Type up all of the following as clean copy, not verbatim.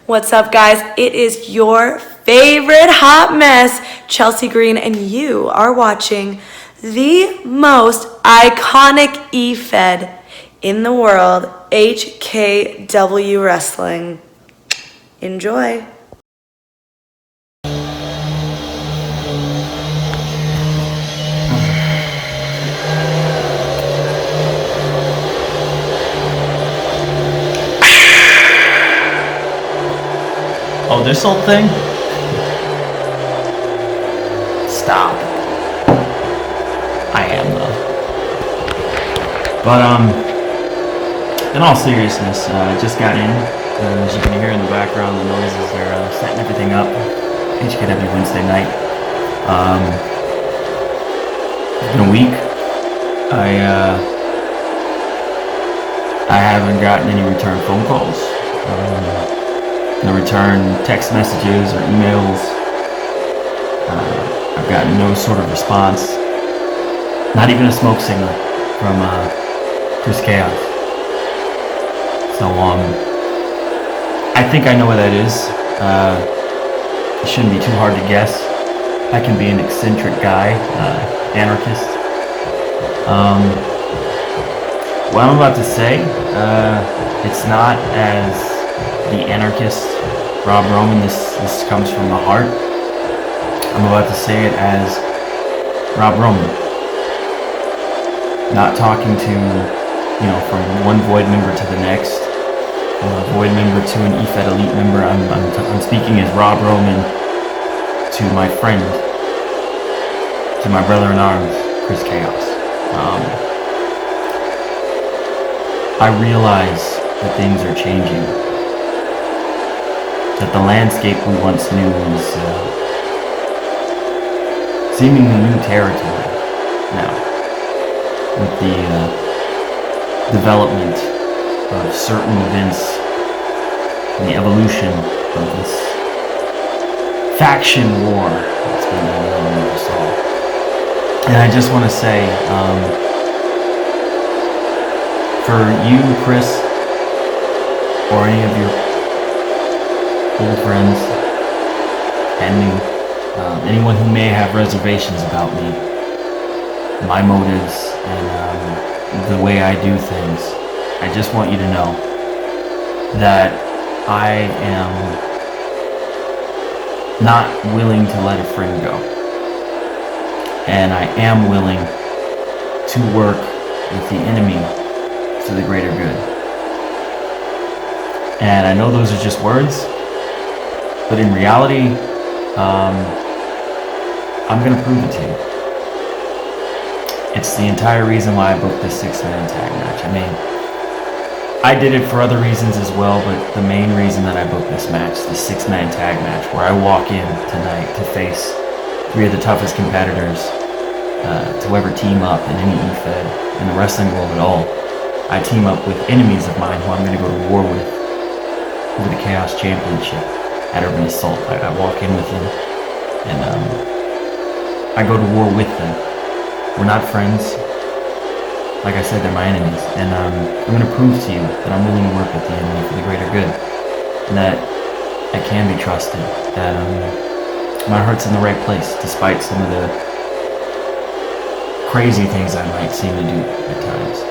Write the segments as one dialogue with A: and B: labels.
A: What's up, guys? It is your favorite hot mess, Chelsea Green, and you are watching the most iconic E-Fed in the world, HKW Wrestling. Enjoy.
B: Oh, this old thing? Stop. I am, though. But, in all seriousness, I just got in. As you can hear in the background, the noises, they're setting everything up. HKW Wednesday night. It's been a week. I haven't gotten any return phone calls. No return text messages or emails. I've gotten no sort of response. Not even a smoke signal from Chris Chaos. So I think I know what that is. It shouldn't be too hard to guess. I can be an eccentric guy, anarchist. What I'm about to say, it's not as the anarchist Rob Roman. This comes from the heart. I'm about to say it as Rob Roman. Not talking to, from one Void member to the next, Void member to an E-Fed Elite member. I'm speaking as Rob Roman to my friend, to my brother in arms, Chris Chaos. I realize that things are changing. That the landscape we once knew was seemingly new territory now, with the development of certain events and the evolution of this faction war that's been going on with us all. And I just want to say, for you, Chris, or any of your old friends, and me, anyone who may have reservations about me, my motives, and the way I do things, I just want you to know that I am not willing to let a friend go. And I am willing to work with the enemy for the greater good. And I know those are just words, but in reality, I'm going to prove it to you. It's the entire reason why I booked this 6-man tag match. I mean, I did it for other reasons as well, but the main reason that I booked this match, the 6-man tag match, where I walk in tonight to face 3 of the toughest competitors to ever team up in any E-Fed in the wrestling world at all. I team up with enemies of mine who I'm going to go to war with over the Chaos Championship at Urban Assault. I walk in with them, and I go to war with them. We're not friends. Like I said, they're my enemies, and I'm going to prove to you that I'm willing to work with the enemy for the greater good, and that I can be trusted, that my heart's in the right place, despite some of the crazy things I might seem to do at times.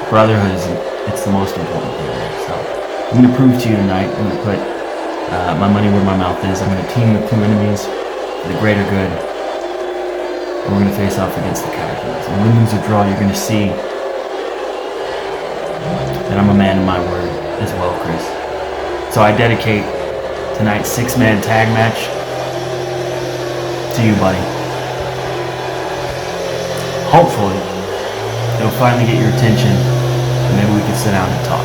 B: Brotherhood it's the most important thing. So I'm going to prove to you tonight. I'm going to put my money where my mouth is. I'm going to team with 2 enemies for the greater good. And we're going to face off against the casuals. And win, lose, or draw, you're going to see that I'm a man of my word as well, Chris. So I dedicate tonight's 6-man tag match to you, buddy. Hopefully, it'll finally get your attention, and maybe we can sit down and talk.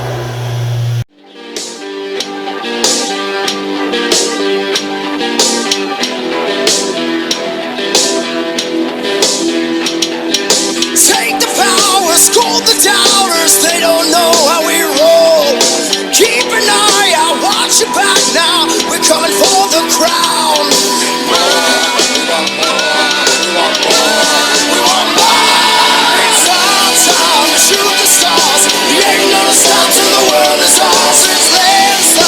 C: Take the power, scold the doubters, they don't know how we roll. Keep an eye out, watch your back now, we're coming for the crown. We want more, it's our time to shoot the stars. We ain't gonna stop till the world is ours. It's theirs.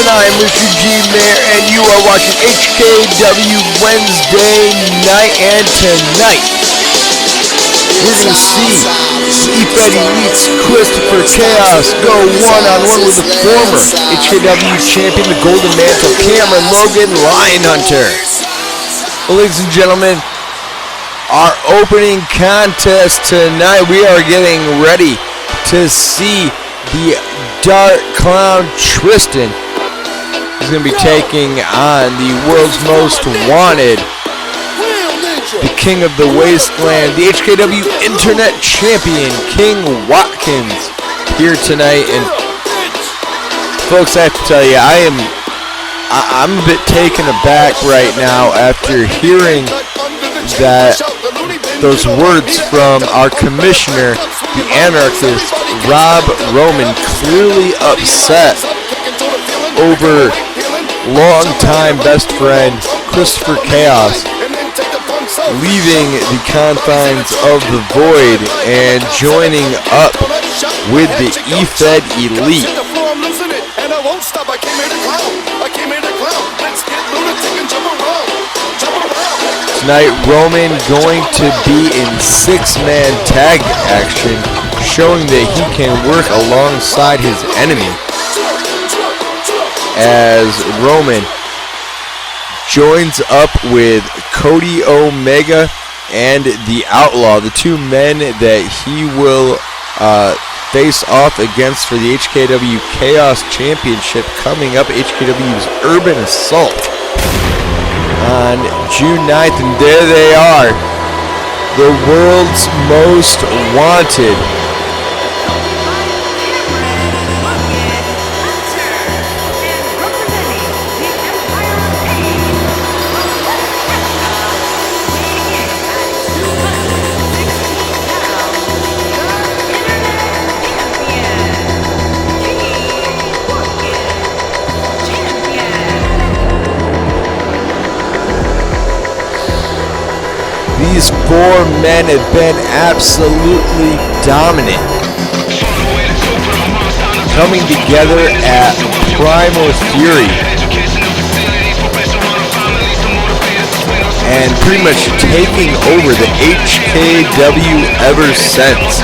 D: gentlemen, I am Mr. G. Mayer, and you are watching HKW Wednesday night. And tonight, we're going to see E-Fed Elite's Christopher Chaos go one-on-one with the former HKW champion, the Golden Mantle, Cameron Logan, Lyon-Hunter. Well, ladies and gentlemen, our opening contest tonight, we are getting ready to see the Dart Clown Tristan. He's going to be taking on the world's most wanted, the king of the wasteland, the HKW Internet Champion, King Watkins, here tonight. And folks, I have to tell you, I'm a bit taken aback right now after hearing that those words from our commissioner, the anarchist Rob Roman, clearly upset over longtime best friend Christopher Chaos leaving the confines of the void and joining up with the E-Fed Elite. Tonight, Roman going to be in six-man tag action, showing that he can work alongside his enemy, as Roman joins up with Cody Omega and the Outlaw, the two men that he will face off against for the HKW Chaos Championship coming up, HKW's Urban Assault on June 9th, and there they are, the world's most wanted. These four men have been absolutely dominant, coming together at Primal Fury and pretty much taking over the HKW ever since.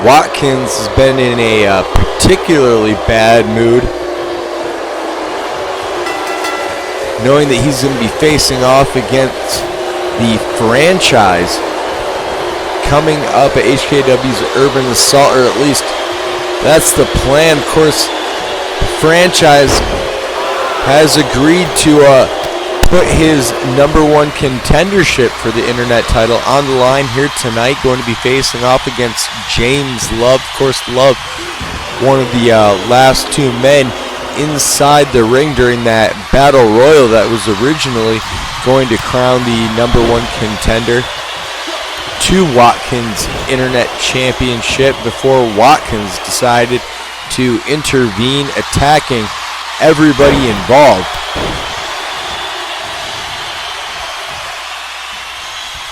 D: Watkins has been in a particularly bad mood, knowing that he's going to be facing off against the franchise coming up at HKW's Urban Assault, or at least that's the plan. Of course, the franchise has agreed to put his #1 contendership for the internet title on the line here tonight, going to be facing off against James Love. Of course, Love, one of the last two men inside the ring during that battle royal that was originally going to crown the #1 contender to Watkins' internet championship before Watkins decided to intervene, attacking everybody involved.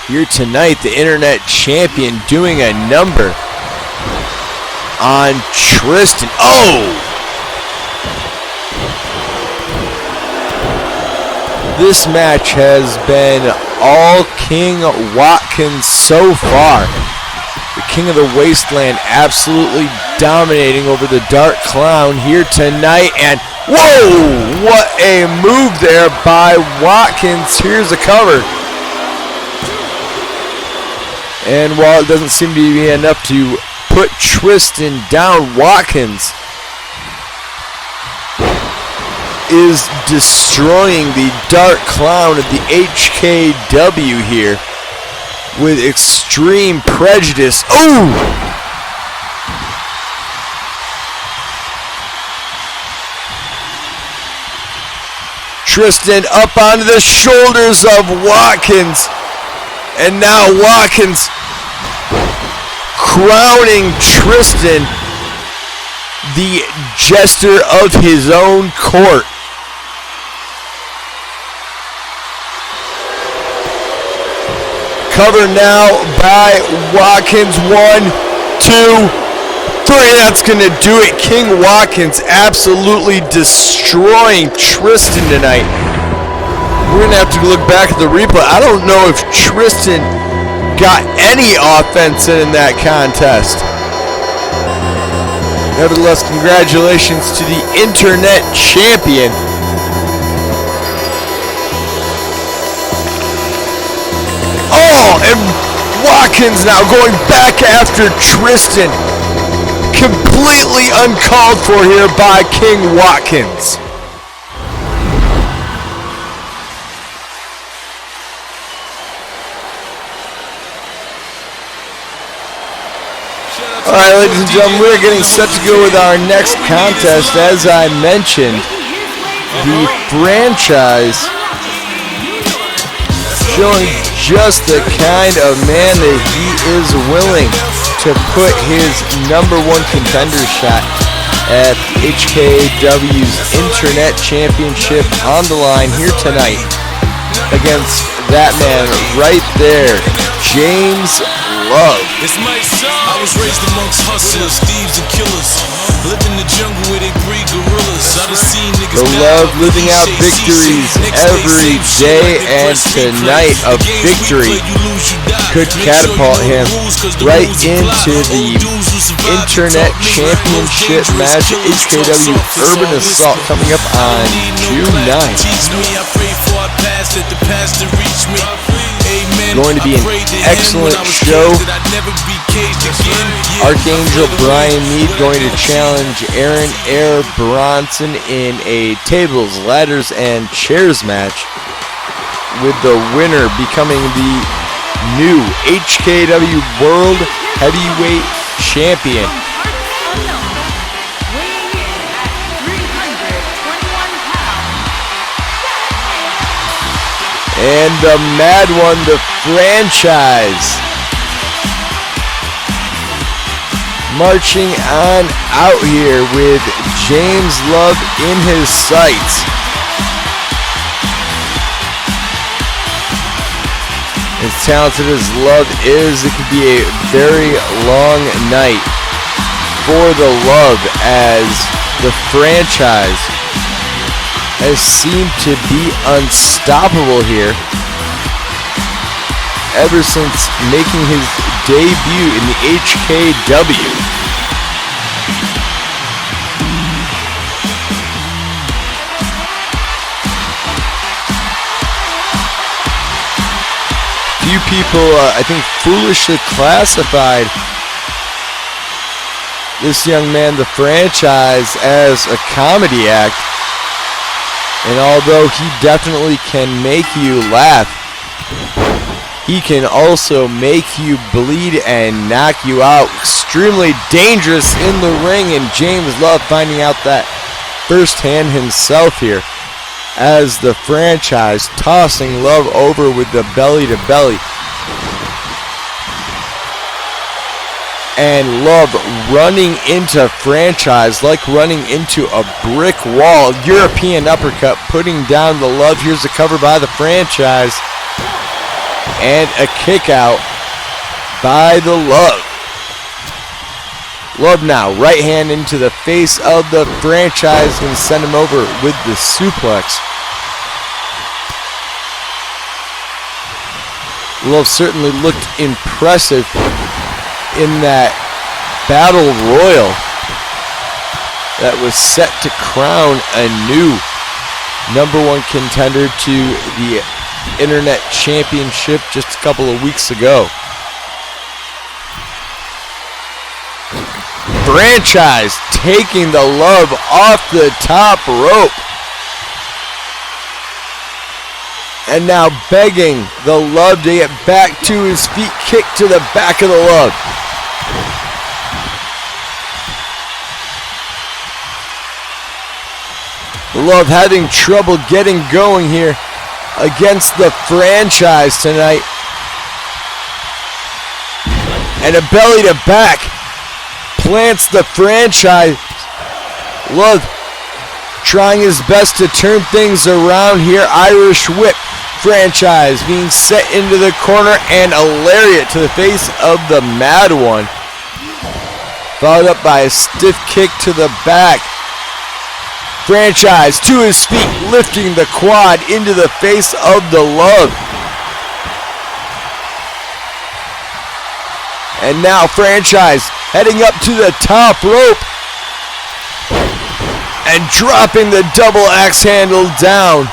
D: Here tonight, the internet champion doing a number on Tristan. Oh! This match has been all King Watkins so far. The King of the Wasteland absolutely dominating over the Dark Clown here tonight. And whoa! What a move there by Watkins. Here's the cover. And while it doesn't seem to be enough to put Tristan down, Watkins is destroying the Dark Clown of the HKW here with extreme prejudice. Oh! Tristan up onto the shoulders of Watkins. And now Watkins crowning Tristan the jester of his own court. cover now by Watkins. 1, 2, 3. That's going to do it. King Watkins absolutely destroying Tristan tonight. We're going to have to look back at the replay. I don't know if Tristan got any offense in that contest. Nevertheless, congratulations to the internet champion. Oh, and Watkins now going back after Tristan. Completely uncalled for here by King Watkins. All right, ladies and gentlemen, we're getting set to go with our next contest. As I mentioned, the franchise showing just the kind of man that he is willing to put his #1 contender shot at HKW's Internet Championship on the line here tonight against that man right there, James Love.
E: I was raised amongst hustlers, thieves, and killers. Live in the jungle where they breed gorillas. I done seen niggas
D: The Love living out victories every day, and tonight a victory could catapult him right into the Internet Championship match at HKW Urban Assault coming up on June 9th. Going to be an excellent show. Archangel Brian Mead going to challenge Aaron Bronson in a tables, ladders, and chairs match, with the winner becoming the new HKW World Heavyweight Champion. And the Mad One, the franchise, marching on out here with James Love in his sights. As talented as Love is, it could be a very long night for the Love, as the franchise has seemed to be unstoppable here ever since making his debut in the HKW. Few people, I think, foolishly classified this young man, the franchise, as a comedy act. And although he definitely can make you laugh, he can also make you bleed and knock you out. Extremely dangerous in the ring, and James Love finding out that firsthand himself here, as the franchise tossing Love over with the belly to belly. And Love running into franchise like running into a brick wall. European uppercut putting down the Love. Here's the cover by the franchise. And a kick out by the Love. Love now, right hand into the face of the franchise, going to send him over with the suplex. Love certainly looked impressive in that battle royal that was set to crown a new #1 contender to the Internet Championship just a couple of weeks ago. Franchise taking the Love off the top rope. And now begging the Love to get back to his feet. Kick to the back of the Love. Love having trouble getting going here against the franchise tonight. And a belly to back. Plants the franchise. Love trying his best to turn things around here. Irish whip Franchise being set into the corner and a lariat to the face of the Mad One. Followed up by a stiff kick to the back. Franchise to his feet, lifting the quad into the face of the Love. And now Franchise heading up to the top rope and dropping the double axe handle down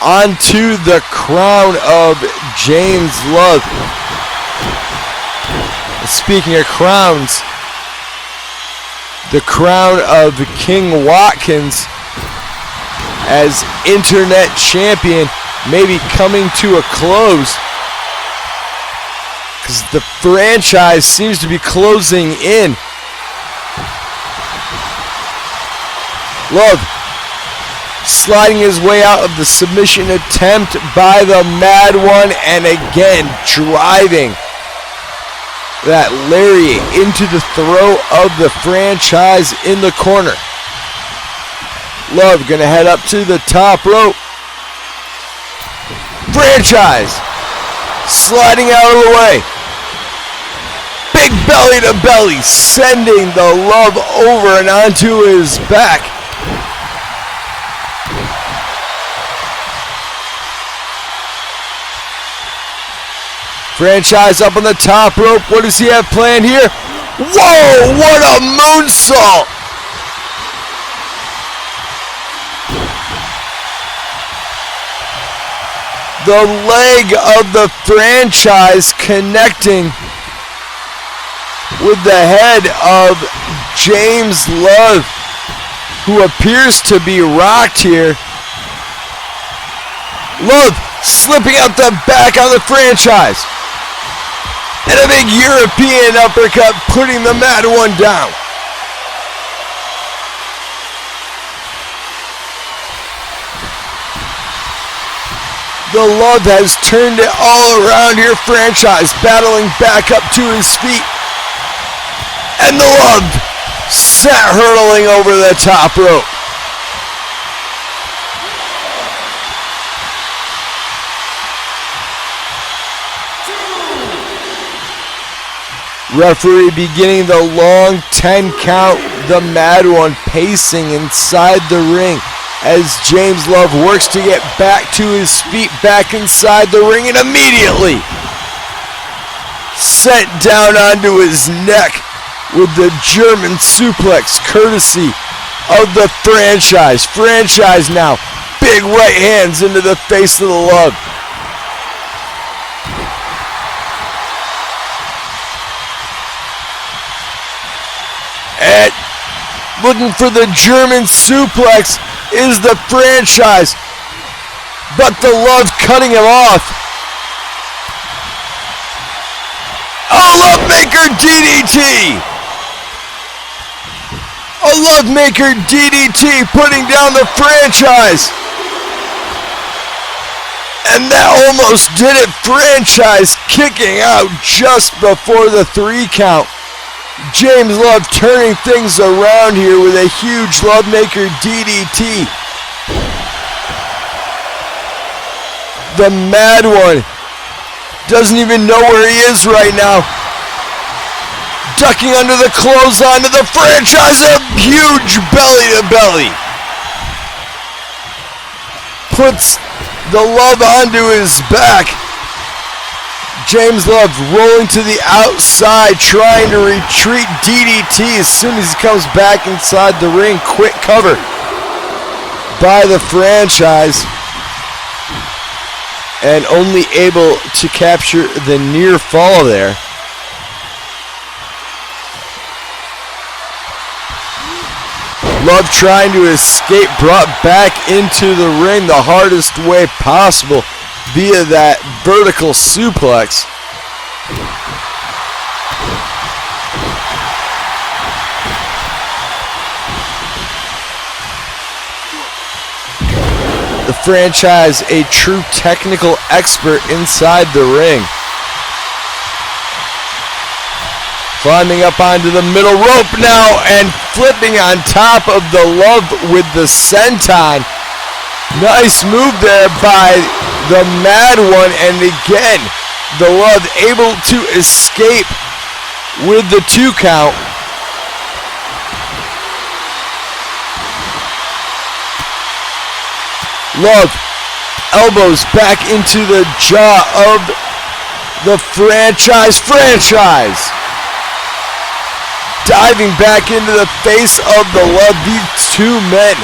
D: onto the crown of James Love. Speaking of crowns, the crown of King Watkins as internet champion may be coming to a close, because the franchise seems to be closing in. Love sliding his way out of the submission attempt by the Mad One, and again driving that lariat into the throat of the franchise in the corner. Love gonna head up to the top rope. Franchise sliding out of the way. Big belly to belly, sending the Love over and onto his back. Franchise up on the top rope. What does he have planned here? Whoa, what a moonsault! The leg of the franchise connecting with the head of James Love, who appears to be rocked here. Love slipping out the back on the franchise. And a big European uppercut, putting the Mad One down. The Love has turned it all around here. Franchise battling back up to his feet. And the Love sat hurtling over the top rope. Referee beginning the long 10 count. The Mad One pacing inside the ring as James Love works to get back to his feet, back inside the ring, and immediately sent down onto his neck with the German suplex courtesy of the franchise. Franchise now, big right hands into the face of the Love. And looking for the German suplex is the franchise, but the Love cutting him off. A Love Maker DDT! A Love Maker DDT putting down the franchise. And that almost did it. Franchise kicking out just before the 3 count. James Love turning things around here with a huge Love Maker DDT. The Mad One doesn't even know where he is right now. Ducking under the clothesline of the franchise, a huge belly to belly. Puts the Love onto his back. James Love rolling to the outside, trying to retreat DDT as soon as he comes back inside the ring. Quick cover by the franchise. And only able to capture the near fall there. Love trying to escape, brought back into the ring the hardest way possible via that vertical suplex. The franchise, a true technical expert inside the ring. Climbing up onto the middle rope now and flipping on top of the Love with the senton. Nice move there by the Mad One, and again, the Love able to escape with the 2 count. Love elbows back into the jaw of the franchise. Diving back into the face of the Love. These 2 men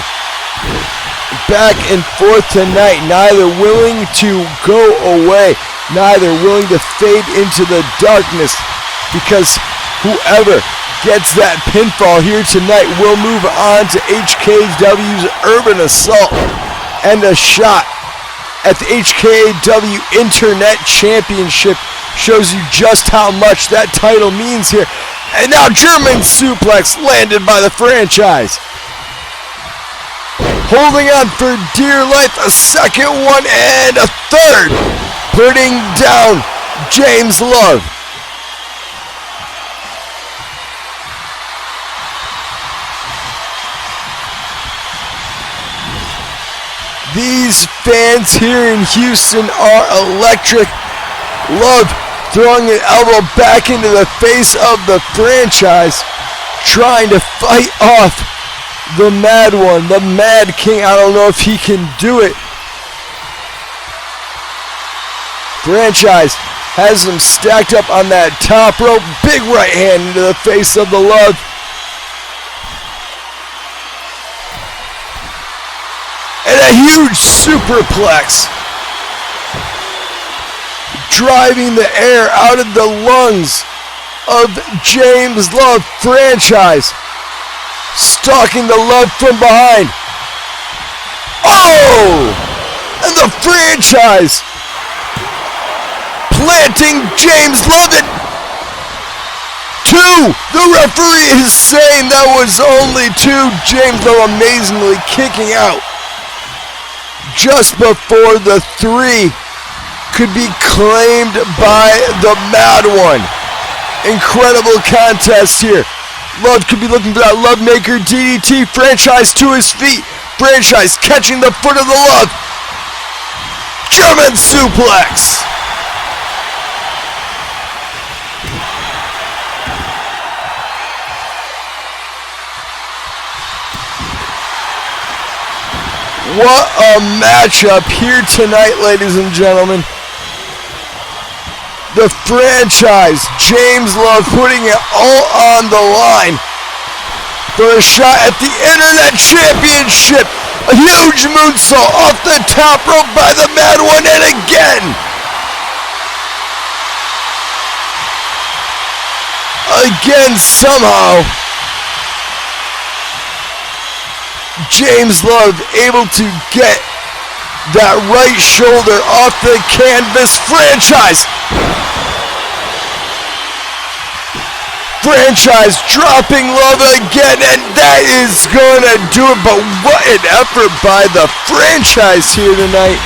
D: back and forth tonight, neither willing to go away, neither willing to fade into the darkness, because whoever gets that pinfall here tonight will move on to HKW's Urban Assault and a shot at the HKW Internet Championship. Shows you just how much that title means here. And now German suplex landed by the franchise. Holding on for dear life, a second one and a third. Putting down James Love. These fans here in Houston are electric. Love throwing an elbow back into the face of the franchise, trying to fight off the Mad One, the Mad King. I don't know if he can do it. Franchise has him stacked up on that top rope. Big right hand into the face of the Love. And a huge superplex. Driving the air out of the lungs of James Love. Franchise stalking the Love from behind. Oh! And the franchise planting James Love at 2. The referee is saying that was only 2. James Love amazingly kicking out just before the 3 could be claimed by the Mad One. Incredible contest here. Love could be looking for that Love Maker DDT. Franchise to his feet. Franchise catching the foot of the Love. German suplex. What a matchup here tonight, ladies and gentlemen. The franchise, James Love, putting it all on the line for a shot at the Internet Championship. A huge moonsault off the top rope by the Mad One, and again. Again, somehow, James Love able to get that right shoulder off the canvas. Franchise dropping Love again, and that is gonna do it. But what an effort by the franchise here tonight.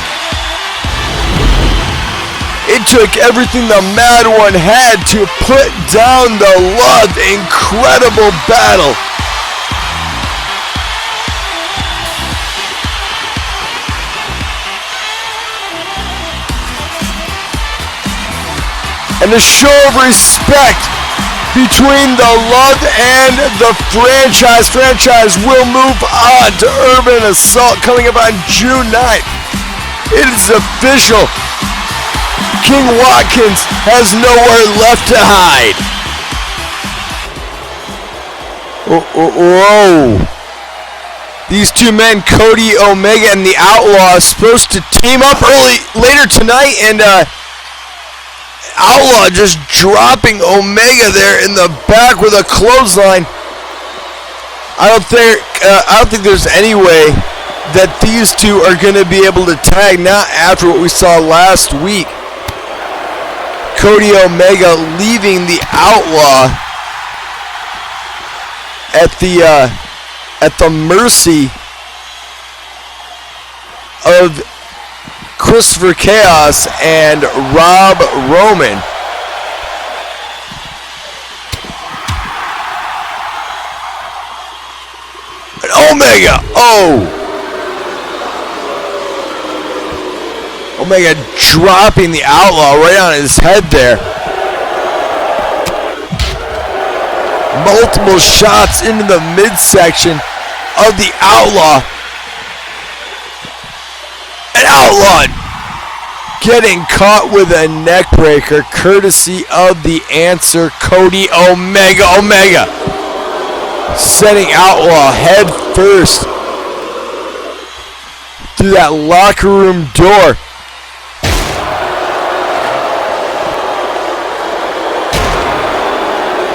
D: It took everything the Mad One had to put down the Love. Incredible battle. And a show of respect between the Love and the franchise. Franchise will move on to Urban Assault coming up on June 9th. It is official. King Watkins has nowhere left to hide. Whoa. These 2 men, Cody, Omega, and the Outlaw, are supposed to team up later tonight, and Outlaw just dropping Omega there in the back with a clothesline. I don't think there's any way that these 2 are going to be able to tag, not after what we saw last week. Cody Omega leaving the Outlaw at the mercy of Christopher Chaos and Rob Roman. And Omega, Omega dropping the Outlaw right on his head there. Multiple shots into the midsection of the Outlaw. An Outlaw getting caught with a neck breaker courtesy of the answer, Cody Omega. Omega sending Outlaw head first through that locker room door.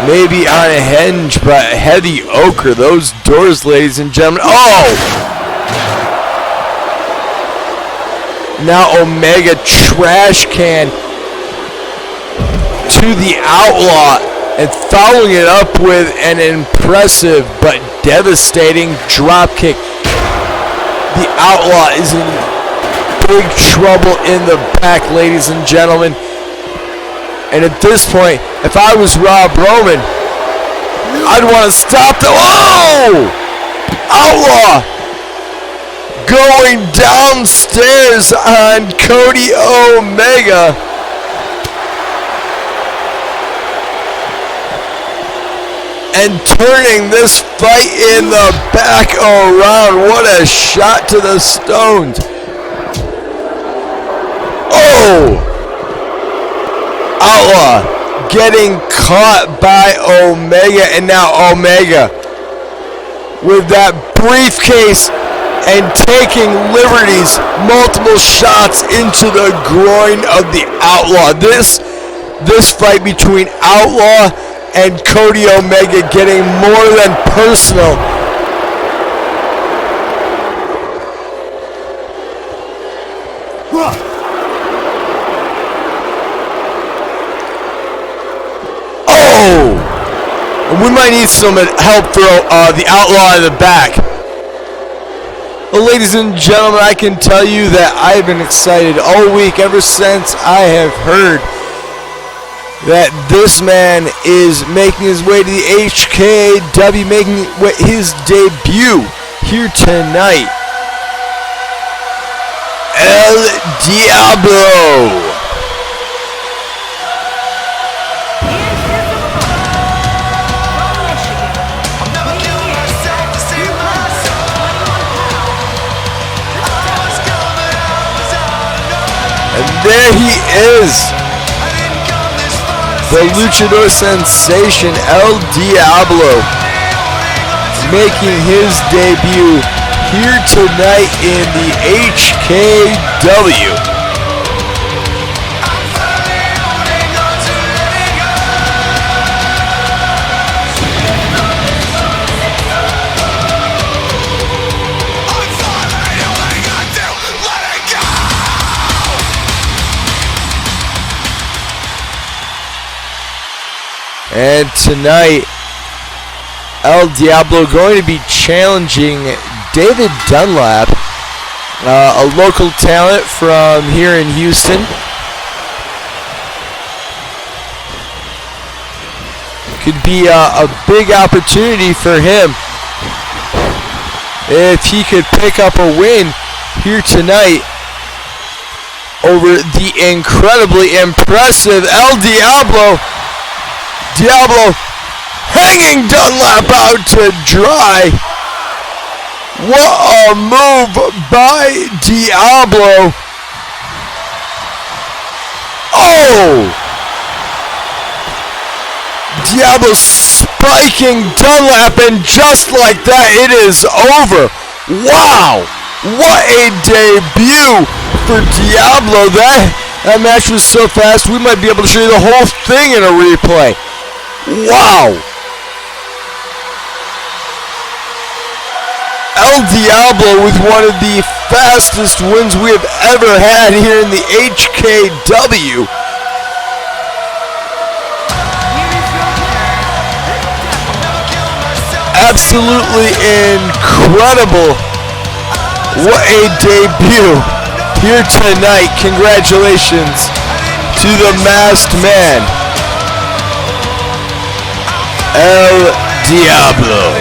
D: Maybe on a hinge, but heavy ochre. Those doors, ladies and gentlemen. Oh! Now Omega trash can to the Outlaw and following it up with an impressive but devastating drop kick. The Outlaw is in big trouble in the back, ladies and gentlemen. And at this point, if I was Rob Roman, I'd want to stop the... Oh! Outlaw going downstairs on Cody Omega. And turning this fight in the back around. What a shot to the stones. Oh! Outlaw getting caught by Omega, and now Omega with that briefcase and taking liberties, multiple shots into the groin of the Outlaw. This fight between Outlaw and Cody Omega getting more than personal. We might need some help for the Outlaw in the back. Well, ladies and gentlemen, I can tell you that I've been excited all week ever since I have heard that this man is making his way to the HKW, making his debut here tonight. El Diablo. There he is, the luchador sensation El Diablo, making his debut here tonight in the HKW. And tonight, El Diablo going to be challenging David Dunlap, a local talent from here in Houston. Could be a big opportunity for him if he could pick up a win here tonight over the incredibly impressive El Diablo. Diablo hanging Dunlap out to dry. What a move by Diablo. Oh! Diablo spiking Dunlap, and just like that, it is over. Wow! What a debut for Diablo. That match was so fast, we might be able to show you the whole thing in a replay. Wow! El Diablo with one of the fastest wins we have ever had here in the HKW. Absolutely incredible. What a debut here tonight. Congratulations to the masked man, El Diablo.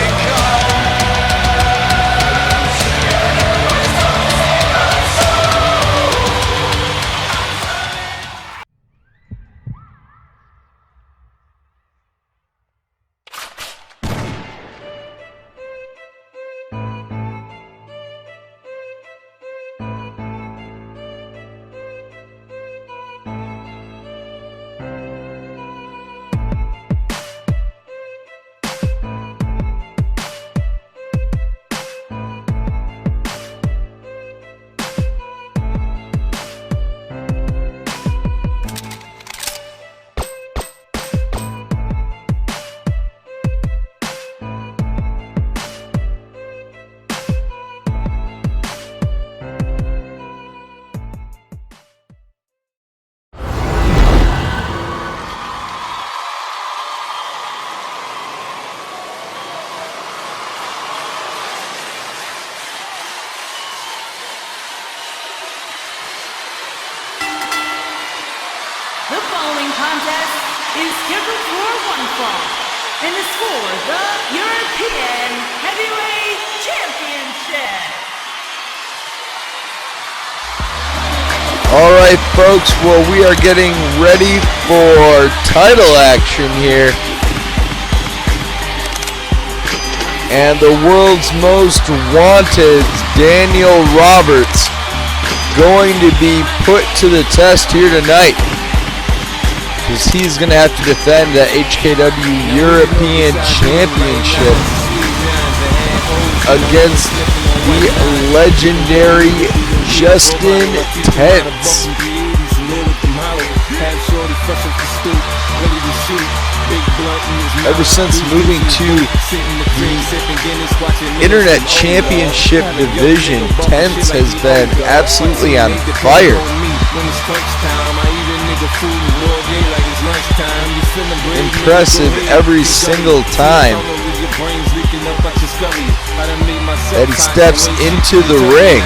F: and is for the European Heavyweight Championship.
D: All right, folks. Well, we are getting ready for title action here. And the world's most wanted, Daniel Roberts, going to be put to the test here tonight, because he's going to have to defend the HKW European Championship against the legendary Justin Tents. Ever since moving to the Internet Championship division, Tents has been absolutely on fire. Impressive every single time that he steps into the ring.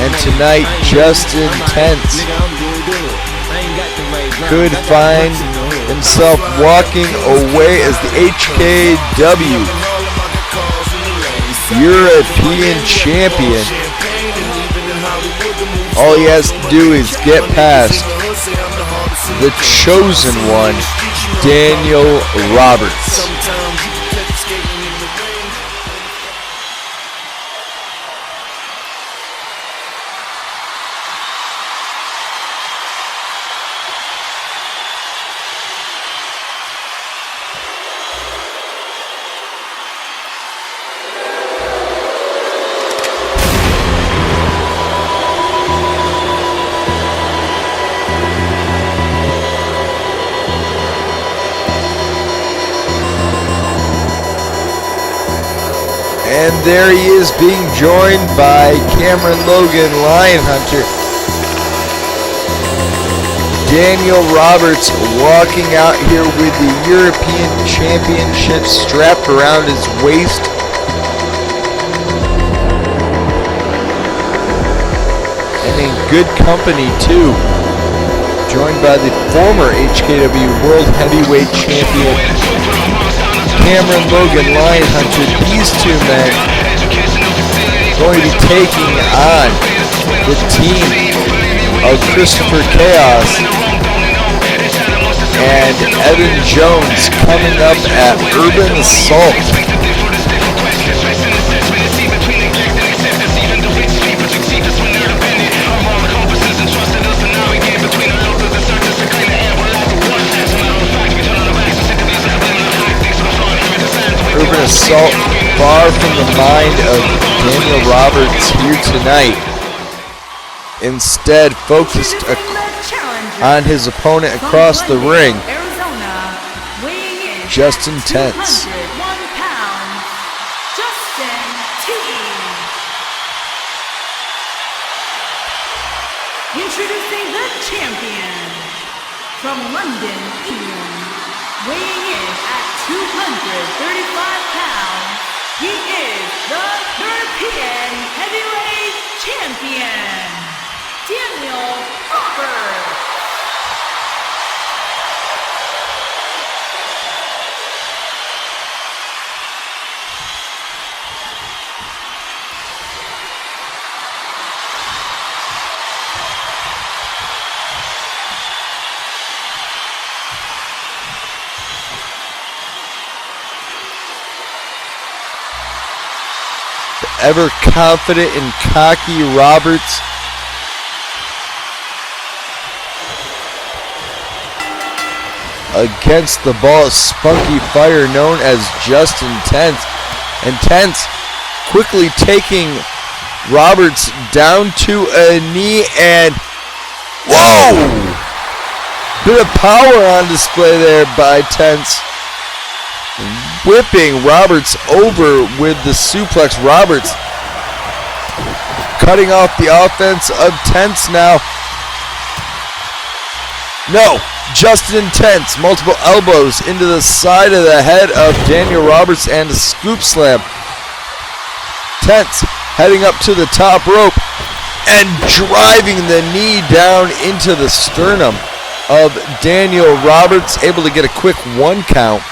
D: And tonight, Justin Tents could find himself walking away as the HKW European Champion. All he has to do is get past the chosen one, Daniel Roberts. And there he is, being joined by Cameron Logan, Lyon-Hunter. Daniel Roberts walking out here with the European Championship strapped around his waist. And in good company too. Joined by the former HKW World Heavyweight Champion, Cameron Logan, Lyon-Hunter. These two men going to be taking on the team of Christopher Chaos and Evan Jones coming up at Urban Assault. Urban Assault far from the mind of Daniel Roberts here tonight. Instead, focused on his opponent across the ring, Justin Tents.
F: Introducing the champion from London, England, weighing in at 235 pounds, he is the European Heavyweight Champion, Daniel Roberts.
D: Ever confident and cocky Roberts against the ball of spunky fire known as Justin Tents. And Tents quickly taking Roberts down to a knee, and whoa! Bit of power on display there by Tents, whipping Roberts over with the suplex. Roberts cutting off the offense of Tents now. No, Justin Tents, multiple elbows into the side of the head of Daniel Roberts and a scoop slam. Tents heading up to the top rope and driving the knee down into the sternum. of Daniel Roberts, able to get a quick 1 count.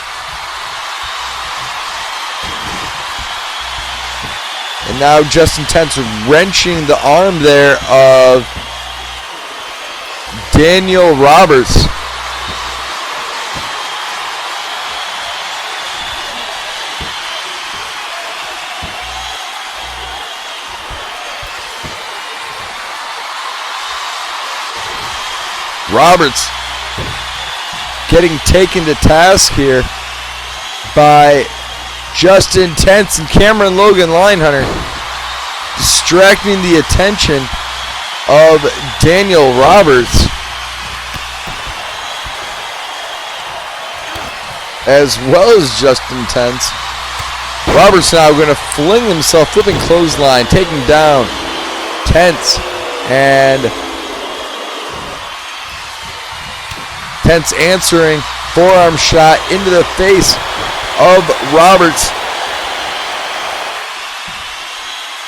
D: And now Justin Tense wrenching the arm there of Daniel Roberts. Roberts getting taken to task here by Justin Tense and Cameron Logan Lyon-Hunter, distracting the attention of Daniel Roberts, as well as Justin Tense. Roberts now going to fling himself, flipping clothesline, taking down Tense, and Tense answering forearm shot into the face of Roberts.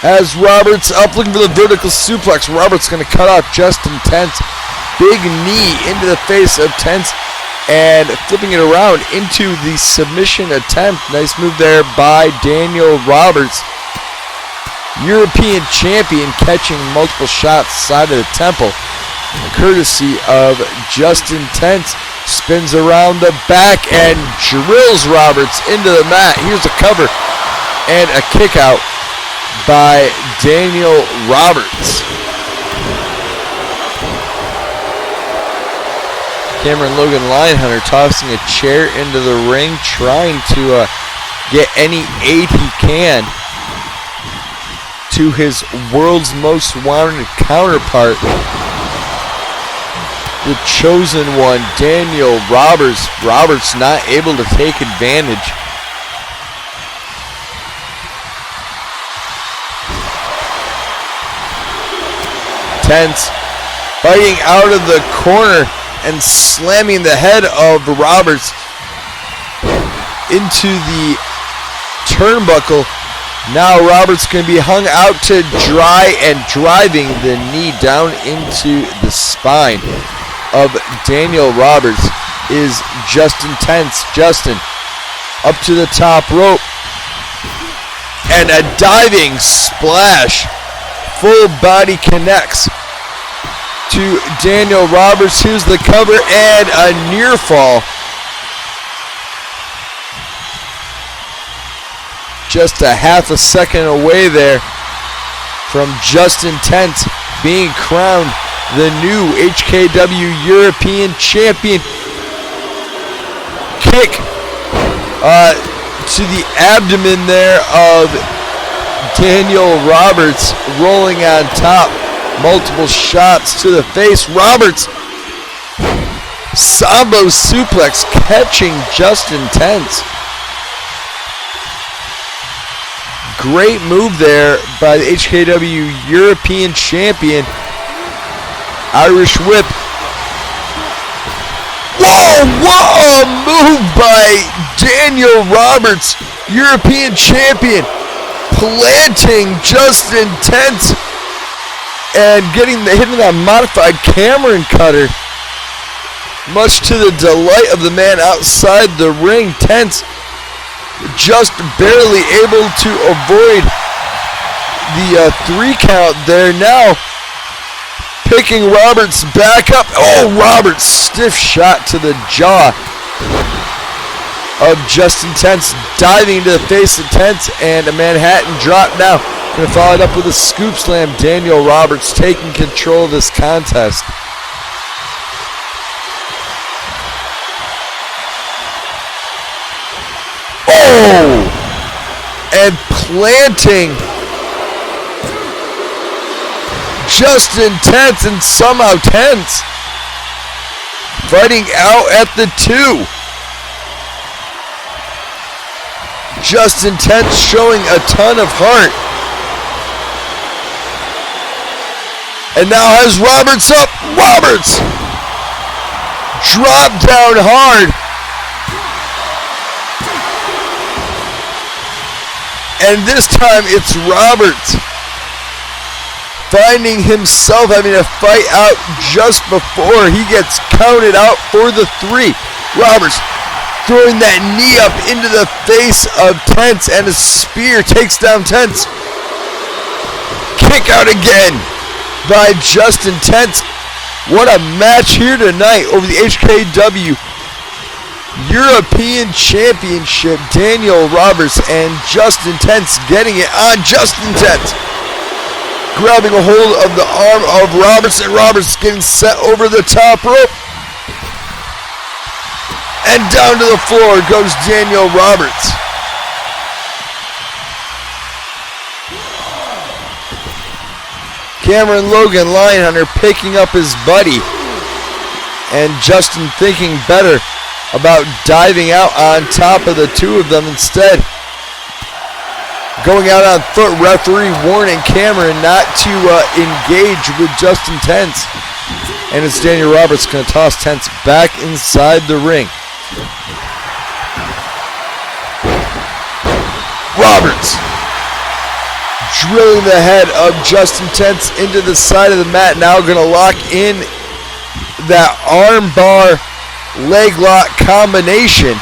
D: As Roberts up looking for the vertical suplex, Roberts going to cut off Justin Tense. Big knee into the face of Tense and flipping it around into the submission attempt. Nice move there by Daniel Roberts. European champion catching multiple shots side of the temple, courtesy of Justin Tense. Spins around the back and drills Roberts into the mat. Here's a cover and a kick out by Daniel Roberts. Cameron Logan Lyon-Hunter tossing a chair into the ring, trying to get any aid he can to his world's most wanted counterpart, the chosen one, Daniel Roberts. Roberts not able to take advantage. Tense fighting out of the corner and slamming the head of Roberts into the turnbuckle. Now Roberts going to be hung out to dry and driving the knee down into the spine of Daniel Roberts is Justin Tense. Justin up to the top rope and a diving splash. Full body connects to Daniel Roberts. Here's the cover and a near fall. Just a half a second away there from Justin Tense being crowned the new HKW European Champion. Kick to the abdomen there of Daniel Roberts, rolling on top. Multiple shots to the face. Roberts, Sambo suplex, catching Justin Tense. Great move there by the HKW European Champion. Irish whip. Whoa, what a move by Daniel Roberts, European Champion, planting Justin Tense and hitting that modified Cameron cutter, much to the delight of the man outside the ring. Tense just barely able to avoid the 3 count there. Now picking Roberts back up. Oh, Roberts, stiff shot to the jaw of Justin Tense, diving into the face of Tense, and a Manhattan drop now. Going to follow it up with a scoop slam. Daniel Roberts taking control of this contest. Oh! And planting Justin Tense, and somehow Tense fighting out at the 2. Justin Tense showing a ton of heart. And now has Roberts up. Roberts drop down hard. And this time it's Roberts finding himself having to fight out just before he gets counted out for the 3. Roberts throwing that knee up into the face of Tense, and a spear takes down Tense. Kick out again by Justin Tense. What a match here tonight over the HKW European Championship. Daniel Roberts and Justin Tense getting it on Justin Tense. Grabbing a hold of the arm of Roberts, and Roberts getting set over the top rope. And down to the floor goes Daniel Roberts. Cameron Logan, Lyon-Hunter, picking up his buddy. And Justin thinking better about diving out on top of the 2 of them instead. Going out on foot, referee warning Cameron not to engage with Justin Tense. And it's Daniel Roberts going to toss Tense back inside the ring. Roberts drilling the head of Justin Tense into the side of the mat. Now going to lock in that arm bar leg lock combination.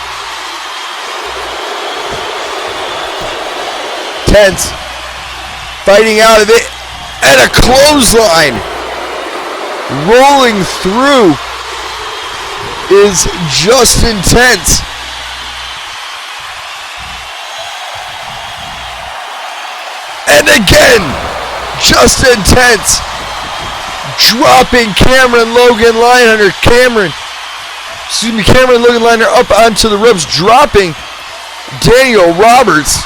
D: Tense fighting out of it, and a clothesline rolling through is Justin Tense. And again, Justin Tense dropping Cameron Logan Lyon-Hunter. Cameron Logan Lyon-Hunter up onto the ropes, dropping Daniel Roberts.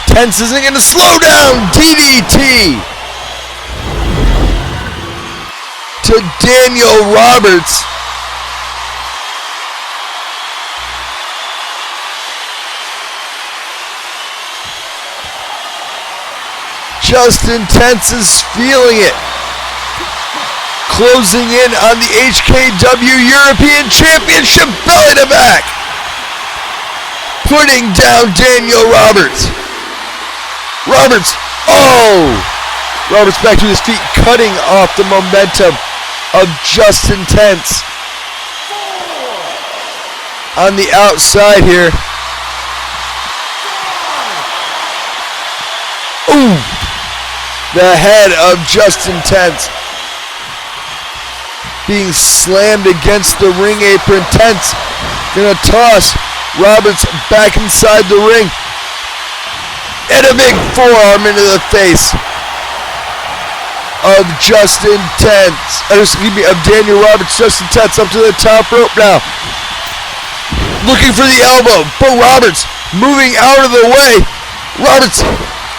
D: Tense isn't going to slow down. DDT to Daniel Roberts. Justin Tense is feeling it. Closing in on the HKW European Championship belly to back. Putting down Daniel Roberts. Roberts back to his feet, cutting off the momentum of Justin Tense. On the outside here. Ooh! The head of Justin Tense being slammed against the ring apron. Tense gonna toss Roberts back inside the ring. And a big forearm into the face of Justin Tense. Of Daniel Roberts. Justin Tense up to the top rope now. Looking for the elbow, but Roberts moving out of the way. Roberts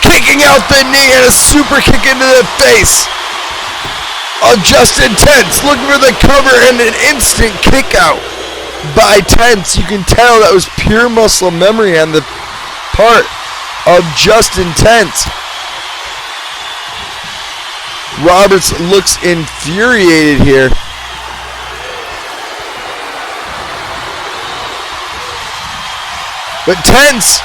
D: kicking out the knee, and a super kick into the face of Justin Tense. Looking for the cover, and an instant kick out by Tense. You can tell that was pure muscle memory on the part of Justin Tense. Roberts looks infuriated here. But Tense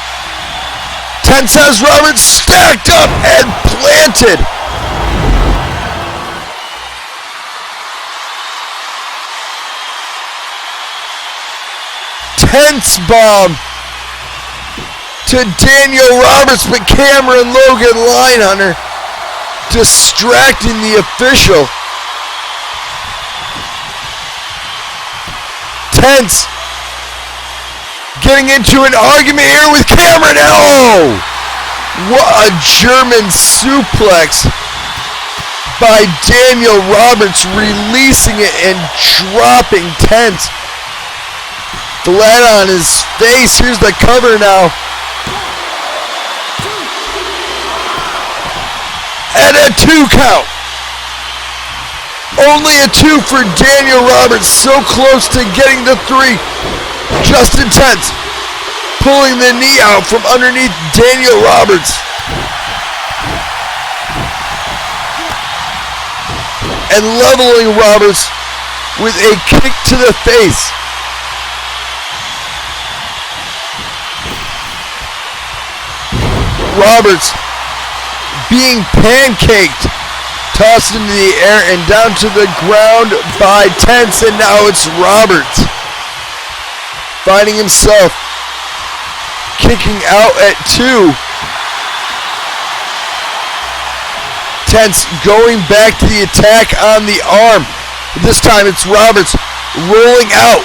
D: has Roberts stacked up and planted. Tense bomb to Daniel Roberts, but Cameron Logan Lyon-Hunter distracting the official. Tense getting into an argument here with Cameron. Oh! What a German suplex by Daniel Roberts, releasing it and dropping Tense flat on his face. Here's the cover now. And a 2 count. Only a 2 for Daniel Roberts. So close to getting the 3. Justin Tense pulling the knee out from underneath Daniel Roberts. And leveling Roberts with a kick to the face. Roberts being pancaked, tossed into the air and down to the ground by Tense, and now it's Roberts finding himself kicking out at 2. Tense going back to the attack on the arm. This time it's Roberts rolling out.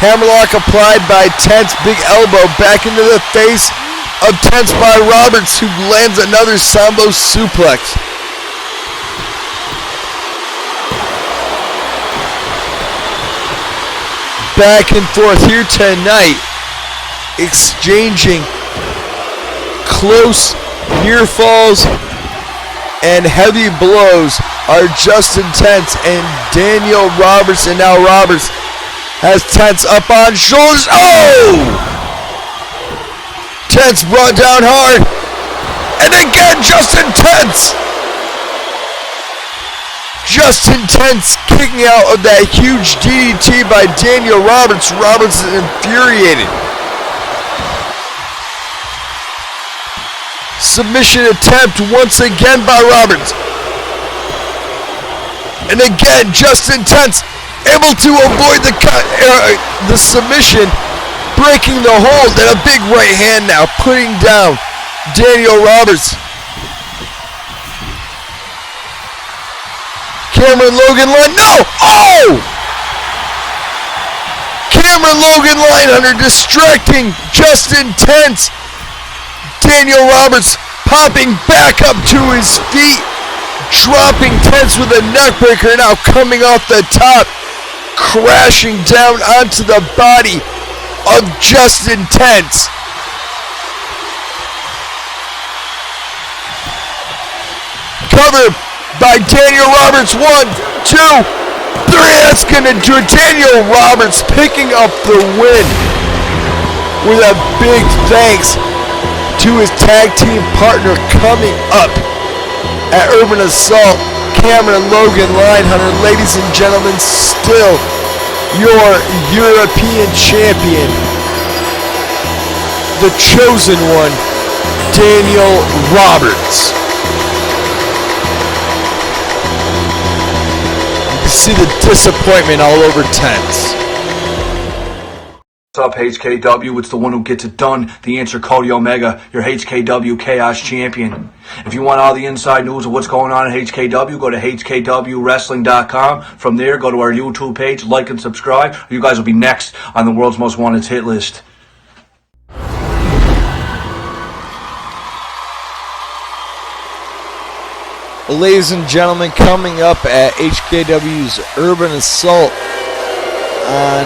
D: Hammerlock applied by Tense. Big elbow back into the face of Tense by Roberts, who lands another Sambo suplex. Back and forth here tonight, exchanging close near falls and heavy blows are Justin Tense and Daniel Roberts, and now Roberts has Tense up on shoulders. Oh! Tense brought down hard, and again Justin Tense! Justin Tense kicking out of that huge DDT by Daniel Roberts. Roberts is infuriated. Submission attempt once again by Roberts. And again, Justin Tense able to avoid the submission, breaking the hold, and a big right hand now, putting down Daniel Roberts. Cameron Logan line, no! Oh! Cameron Logan Lyon-Hunter distracting Justin Tense. Daniel Roberts popping back up to his feet, dropping Tense with a neckbreaker, now coming off the top, crashing down onto the body of Justin Tense. Cover by Daniel Roberts, 1, 2, 3, that's gonna do it. Daniel Roberts picking up the win with a big thanks to his tag team partner coming up at Urban Assault, Cameron Logan Lyon-Hunter. Ladies and gentlemen, still your European champion, the chosen one, Daniel Roberts. You can see the disappointment all over Tense.
G: What's up, HKW? It's the one who gets it done. The answer, Cody Omega, your HKW Chaos Champion. If you want all the inside news of what's going on at HKW, go to HKWWrestling.com. From there, go to our YouTube page, like and subscribe. You guys will be next on the World's Most Wanted hit list.
D: Ladies and gentlemen, coming up at HKW's Urban Assault on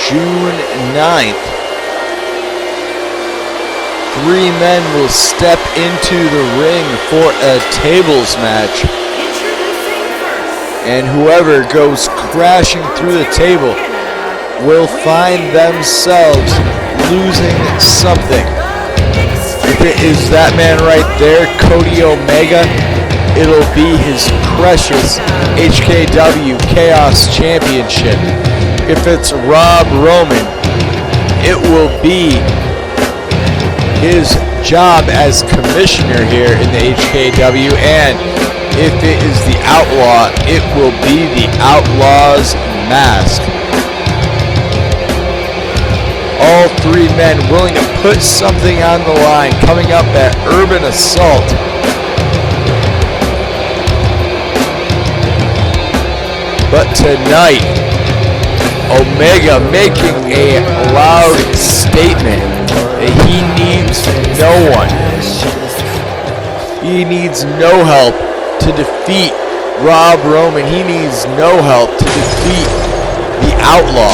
D: June 9th, 3 men will step into the ring for a tables match, and whoever goes crashing through the table will find themselves losing something. If it is that man right there, Cody Omega, it'll be his precious HKW Chaos Championship. If it's Rob Roman, it will be his job as commissioner here in the HKW, and if it is the Outlaw, it will be the Outlaw's mask. All 3 men willing to put something on the line, coming up at Urban Assault. But tonight, Omega making a loud statement that he needs no one. He needs no help to defeat Rob Roman. He needs no help to defeat the Outlaw.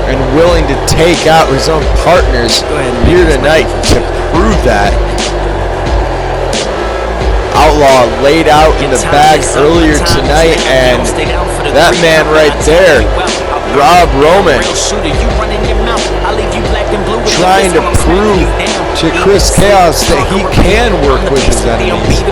D: And willing to take out his own partners here tonight to prove that. Outlaw laid out in the bag earlier tonight, and that man right there, Rob Roman, trying to prove to Chris Chaos that he can work with his enemies.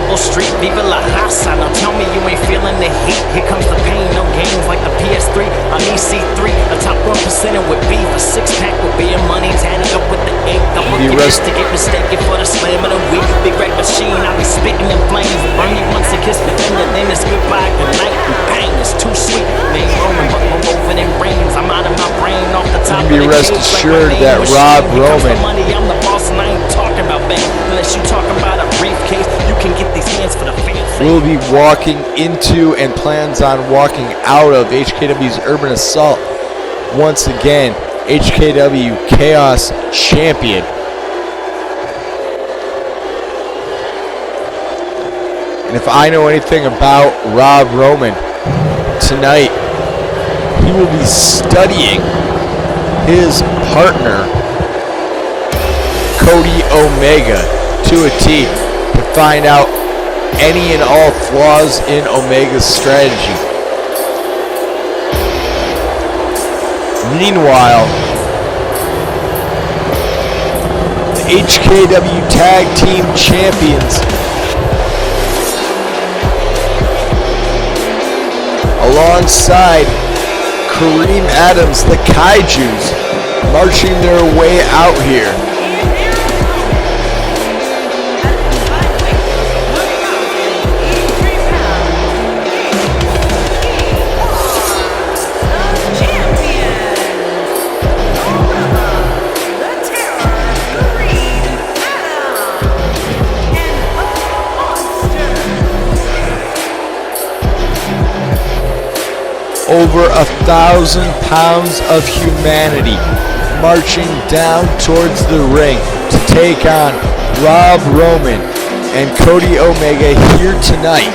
H: Tell me you ain't feeling the heat. Here comes the pain, no games like the PS3. I'm EC3, a top 1% with beef, a six-pack with beer money, tatted up with the ink. I'm looking just to get mistaken for the slam of the week. Big red machine, I be spitting in flames. Burn me once and kiss me, then it's goodbye, good night, and bang, it's too sweet. Name Roman, but more over than rains. I'm out of my brain, off the top of the
D: be rest
H: cage,
D: assured
H: like my
D: that
H: name
D: Rob
H: machine. When it comes to
D: Roman-
H: money, I'm the boss, and I ain't talking about bank. Unless you talking about a briefcase, you can get these hands for the fans.
D: Will be walking into and plans on walking out of HKW's Urban Assault once again. HKW Chaos Champion. And if I know anything about Rob Roman, tonight he will be studying his partner Cody Omega to a T to find out any and all flaws in Omega's strategy. Meanwhile, the HKW Tag Team Champions, alongside Kareem Adams, the Kaijus, marching their way out here. Over 1,000 pounds of humanity marching down towards the ring to take on Rob Roman and Cody Omega here tonight.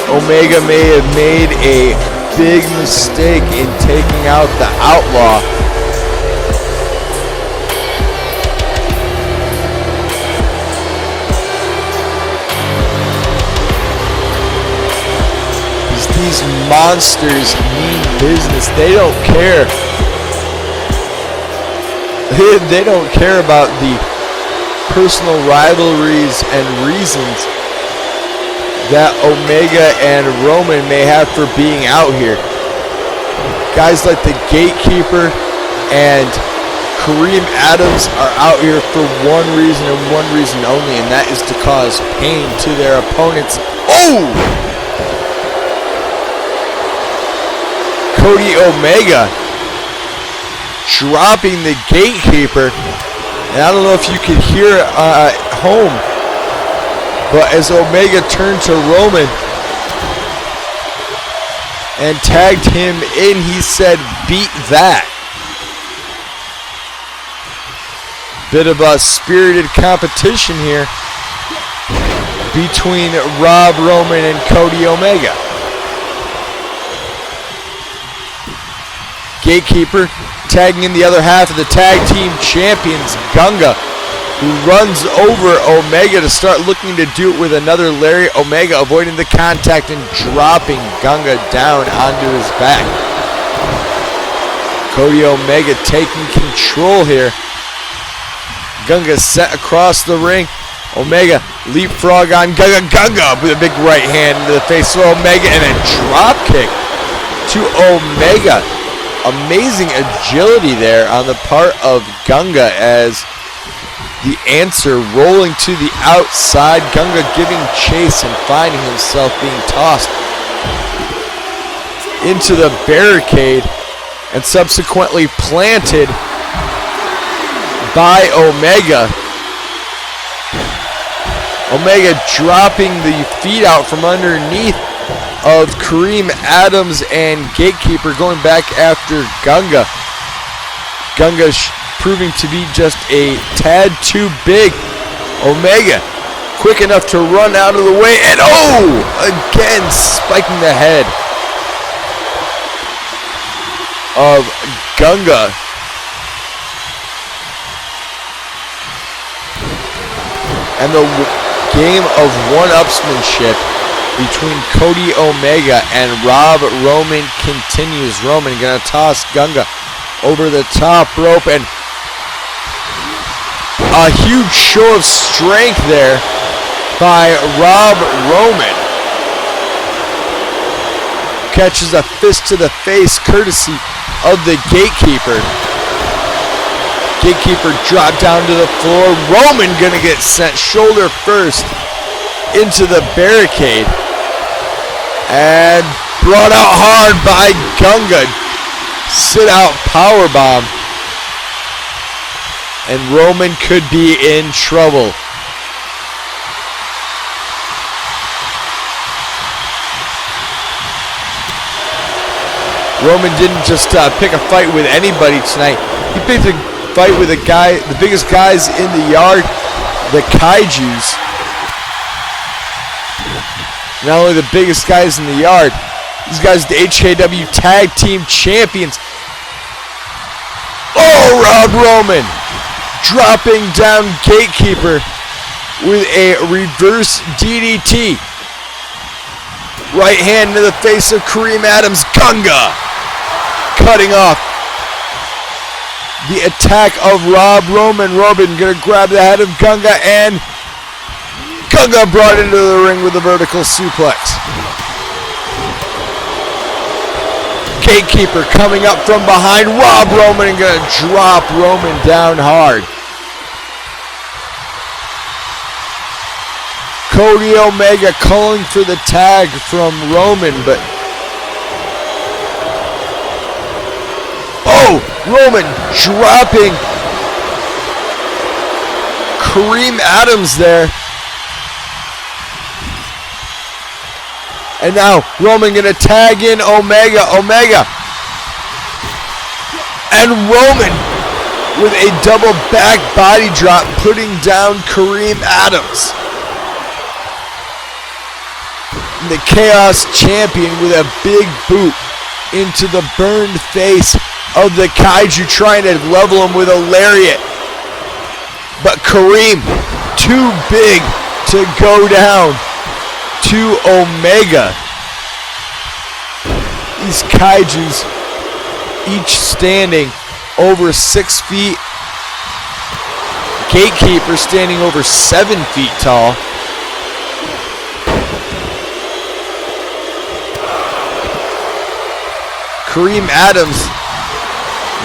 D: Omega may have made a big mistake in taking out the Outlaw. These monsters mean business. They don't care. They don't care about the personal rivalries and reasons that Omega and Roman may have for being out here. Guys like the Gatekeeper and Kareem Adams are out here for one reason and one reason only, and that is to cause pain to their opponents. Oh! Cody Omega dropping the Gatekeeper. And I don't know if you could hear it at home, but as Omega turned to Roman and tagged him in, he said, "Beat that." Bit of a spirited competition here between Rob Roman and Cody Omega. Gatekeeper tagging in the other half of the tag team champions, Gunga, who runs over Omega to start looking to do it with another lariat. Omega avoiding the contact and dropping Gunga down onto his back. Cody Omega taking control here. Gunga set across the ring. Omega leapfrog on Gunga. Gunga with a big right hand into the face of Omega and a drop kick to Omega. Amazing agility there on the part of Gunga as the answer rolling to the outside. Gunga giving chase and finding himself being tossed into the barricade and subsequently planted by Omega. Omega dropping the feet out from underneath of Kareem Adams and Gatekeeper, going back after Gunga. Gunga proving to be just a tad too big. Omega quick enough to run out of the way, and oh! Again spiking the head of Gunga. And the game of one-upsmanship between Cody Omega and Rob Roman continues. Roman gonna toss Gunga over the top rope, and a huge show of strength there by Rob Roman. Catches a fist to the face courtesy of the Gatekeeper. Gatekeeper dropped down to the floor. Roman gonna get sent shoulder first into the barricade. And brought out hard by Gunga. Sit out powerbomb. And Roman could be in trouble. Roman didn't just pick a fight with anybody tonight. He picked a fight with the biggest guys in the yard, the Kaijus. Not only the biggest guys in the yard, these guys are the HKW Tag Team Champions. Oh, Rob Roman dropping down Gatekeeper with a reverse DDT. Right hand to the face of Kareem Adams. Gunga cutting off the attack of Rob Roman. Roman gonna grab the head of Gunga, and Gunga brought into the ring with a vertical suplex. Gatekeeper coming up from behind Rob Roman and gonna drop Roman down hard. Cody Omega calling for the tag from Roman, but Roman dropping Kareem Adams there. And now Roman gonna tag in Omega. And Roman with a double back body drop, putting down Kareem Adams. The Chaos Champion with a big boot into the burned face of the Kaiju, trying to level him with a lariat. But Kareem, too big to go down to Omega. These Kaijus each standing over 6 feet. Gatekeeper standing over 7 feet tall. Kareem Adams,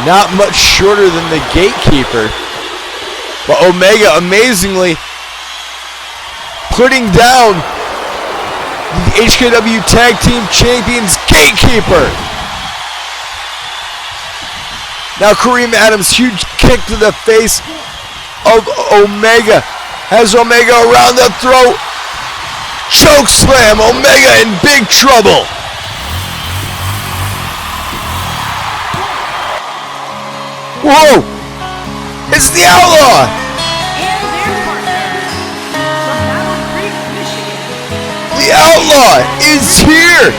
D: not much shorter than the Gatekeeper. But Omega, amazingly, putting down the HKW Tag Team Champions Gatekeeper. Now Kareem Adams, huge kick to the face of Omega. Has Omega around the throat. Choke slam, Omega in big trouble. Whoa! It's the Outlaw!
F: And their partner from Battle Creek, Michigan.
D: The Outlaw is here!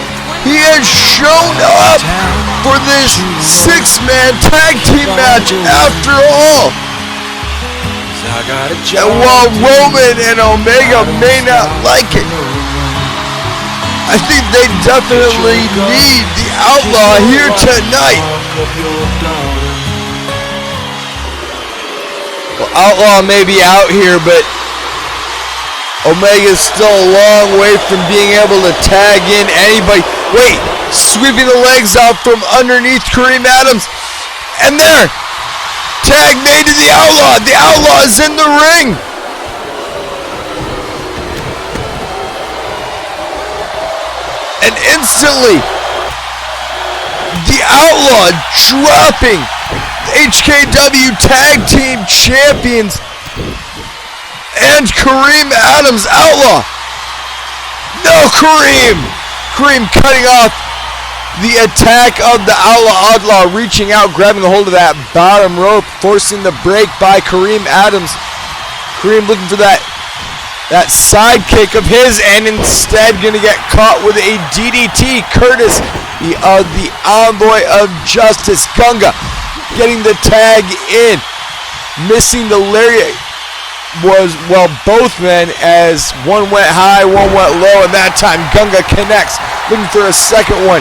D: He has shown up for this 6-man tag team match after all! And while Roman and Omega may not like it, I think they definitely need the Outlaw here tonight. Well, Outlaw may be out here, but Omega's still a long way from being able to tag in anybody. Wait, sweeping the legs out from underneath Kareem Adams. And there, tag made to the Outlaw. The Outlaw is in the ring. And instantly, the Outlaw dropping HKW Tag Team Champions and Kareem Adams. Outlaw. No, Kareem. Kareem cutting off the attack of the Outlaw, reaching out, grabbing a hold of that bottom rope, forcing the break by Kareem Adams. Kareem looking for that sidekick of his, and instead gonna get caught with a DDT, courtesy of the Envoy of Justice, Gunga. Getting the tag in, missing the lariat was, well, both men, as one went high, one went low, and that time Gunga connects, looking for a second one.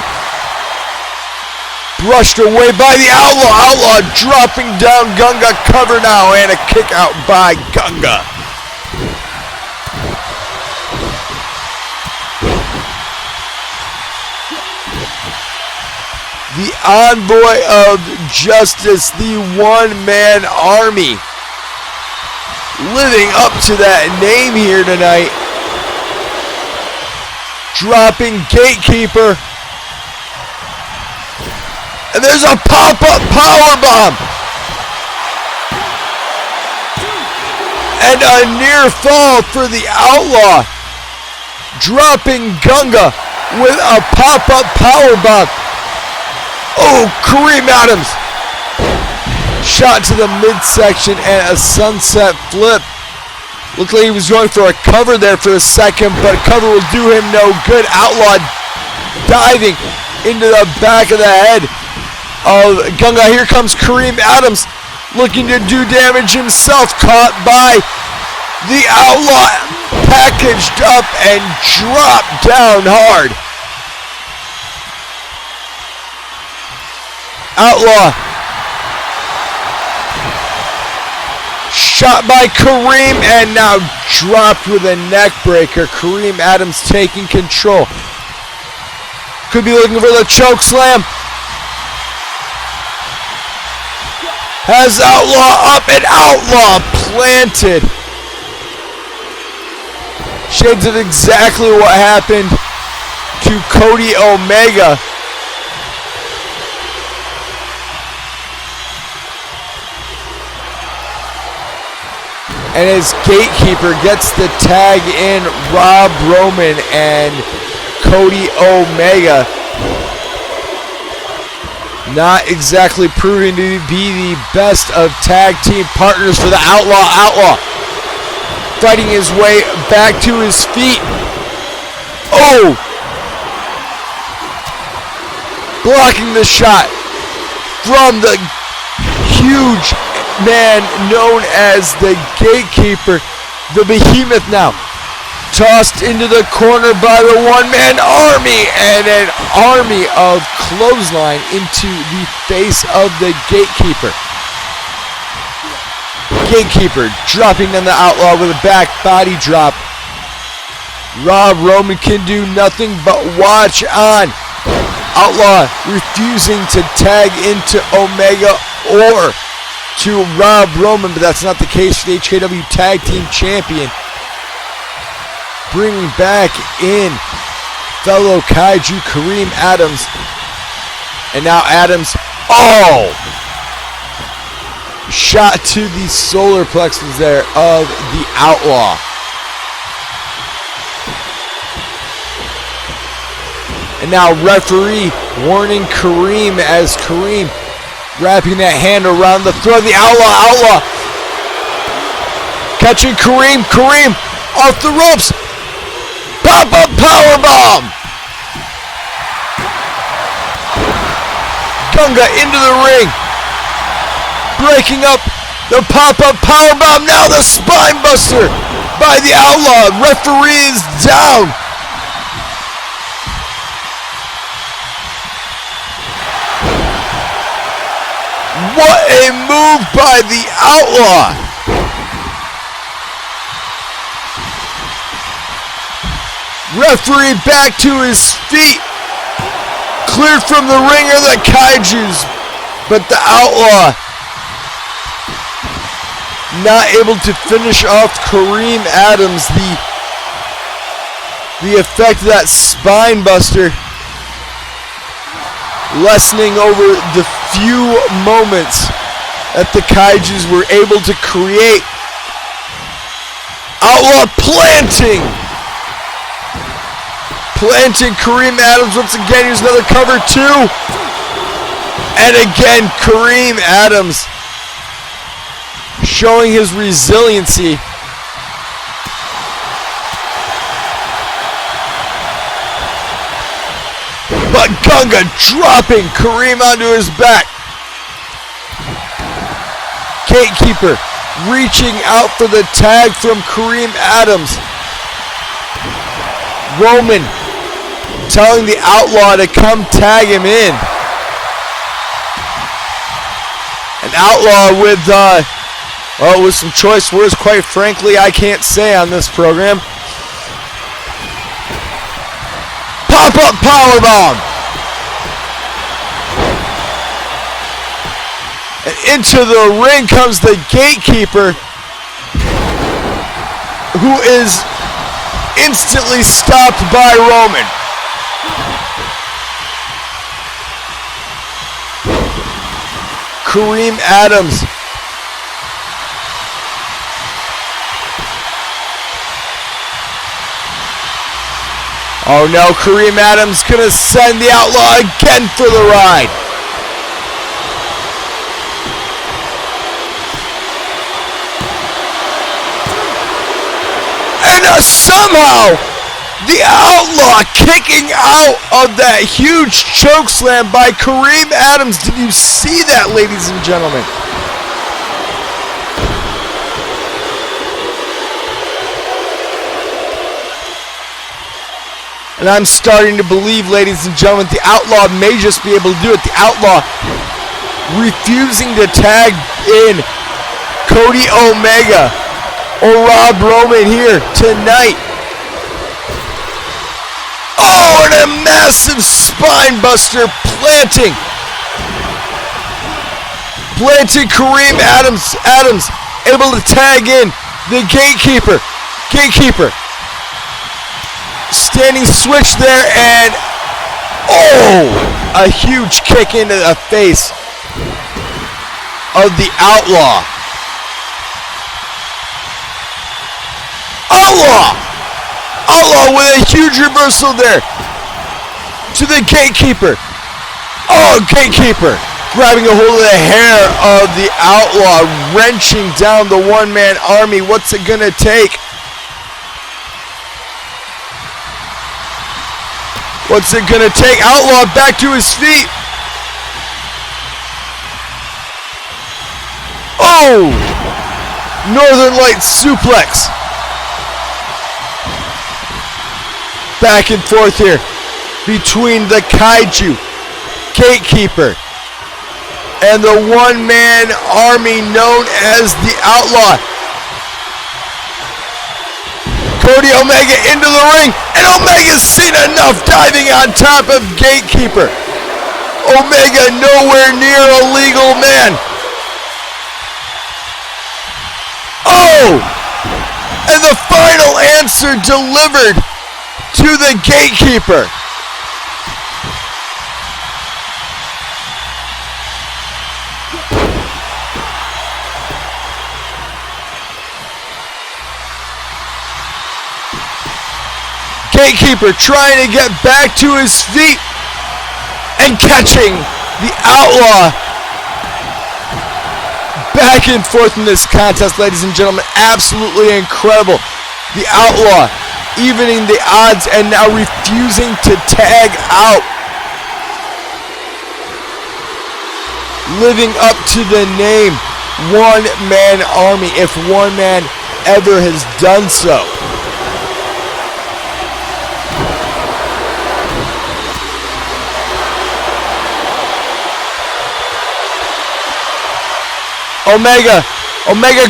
D: Brushed away by the Outlaw. Outlaw dropping down Gunga, cover now, and a kick out by Gunga. the envoy of justice, the one-man army, living up to that name here tonight. Dropping Gatekeeper. And there's a pop-up powerbomb. And a near fall for the Outlaw. Dropping Gunga with a pop-up powerbomb. Oh, Kareem Adams. Shot to the midsection and a sunset flip. Looked like he was going for a cover there for a second, but cover will do him no good. Outlaw diving into the back of the head of Gunga. Here comes Kareem Adams looking to do damage himself. Caught by the Outlaw, packaged up and dropped down hard. Outlaw shot by Kareem and now dropped with a neck breaker. Kareem Adams taking control. Could be looking for the choke slam. Has Outlaw up and Outlaw planted. Shades of exactly what happened to Cody Omega. And as Gatekeeper gets the tag in, Rob Roman and Cody Omega. Not exactly proving to be the best of tag team partners for the Outlaw. Outlaw fighting his way back to his feet. Oh! Blocking the shot from the huge man known as the Gatekeeper, the Behemoth now. Tossed into the corner by the one-man army, and an army of clothesline into the face of the Gatekeeper. Gatekeeper dropping on the Outlaw with a back body drop. Rob Roman can do nothing but watch on. Outlaw refusing to tag into Omega or to Rob Roman, but that's not the case for the HKW Tag Team Champion. Bringing back in fellow Kaiju Kareem Adams. And now Adams, oh! Shot to the solar plexus there of the Outlaw. And now referee warning Kareem as Kareem wrapping that hand around the throat of the Outlaw. Outlaw catching Kareem. Kareem off the ropes. Pop-up powerbomb. Gunga into the ring. Breaking up the pop-up powerbomb. Now the spine buster by the Outlaw. Referee is down. What a move by the Outlaw. Referee back to his feet. Cleared from the ring are the Kaijus. But the Outlaw not able to finish off Kareem Adams. The effect of that spine buster lessening over the few moments that the Kaijus were able to create. Outlaw planting Kareem Adams once again. Here's another cover too. And again, Kareem Adams showing his resiliency. But Gunga dropping Kareem onto his back. Gatekeeper reaching out for the tag from Kareem Adams. Roman telling the Outlaw to come tag him in. An Outlaw with some choice words, quite frankly, I can't say on this program. Pop-up powerbomb. into the ring comes the gatekeeper, who is instantly stopped by Roman. Kareem Adams. Oh no, Kareem Adams gonna send the Outlaw again for the ride. And somehow, the Outlaw kicking out of that huge choke slam by Kareem Adams. Did you see that, ladies and gentlemen? And I'm starting to believe, ladies and gentlemen, the Outlaw may just be able to do it. The Outlaw refusing to tag in Cody Omega or Rob Roman here tonight. Oh, and a massive spine buster planting Kareem Adams. Adams able to tag in the gatekeeper. Standing switch there, and oh, a huge kick into the face of the Outlaw. Outlaw with a huge reversal there to the gatekeeper. Oh, gatekeeper grabbing a hold of the hair of the Outlaw, wrenching down the one-man army. What's it gonna take? What's it gonna take? Outlaw back to his feet. Oh! Northern Lights suplex. Back and forth here between the Kaiju gatekeeper and the one-man army known as the Outlaw. Cody Omega into the ring, and Omega's seen enough, diving on top of gatekeeper. Omega nowhere near a legal man. Oh! And the final answer delivered to the gatekeeper. Gatekeeper trying to get back to his feet and catching the Outlaw. Back and forth in this contest, ladies and gentlemen. Absolutely incredible. The Outlaw evening the odds and now refusing to tag out. Living up to the name one-man army, if one man ever has done so. Omega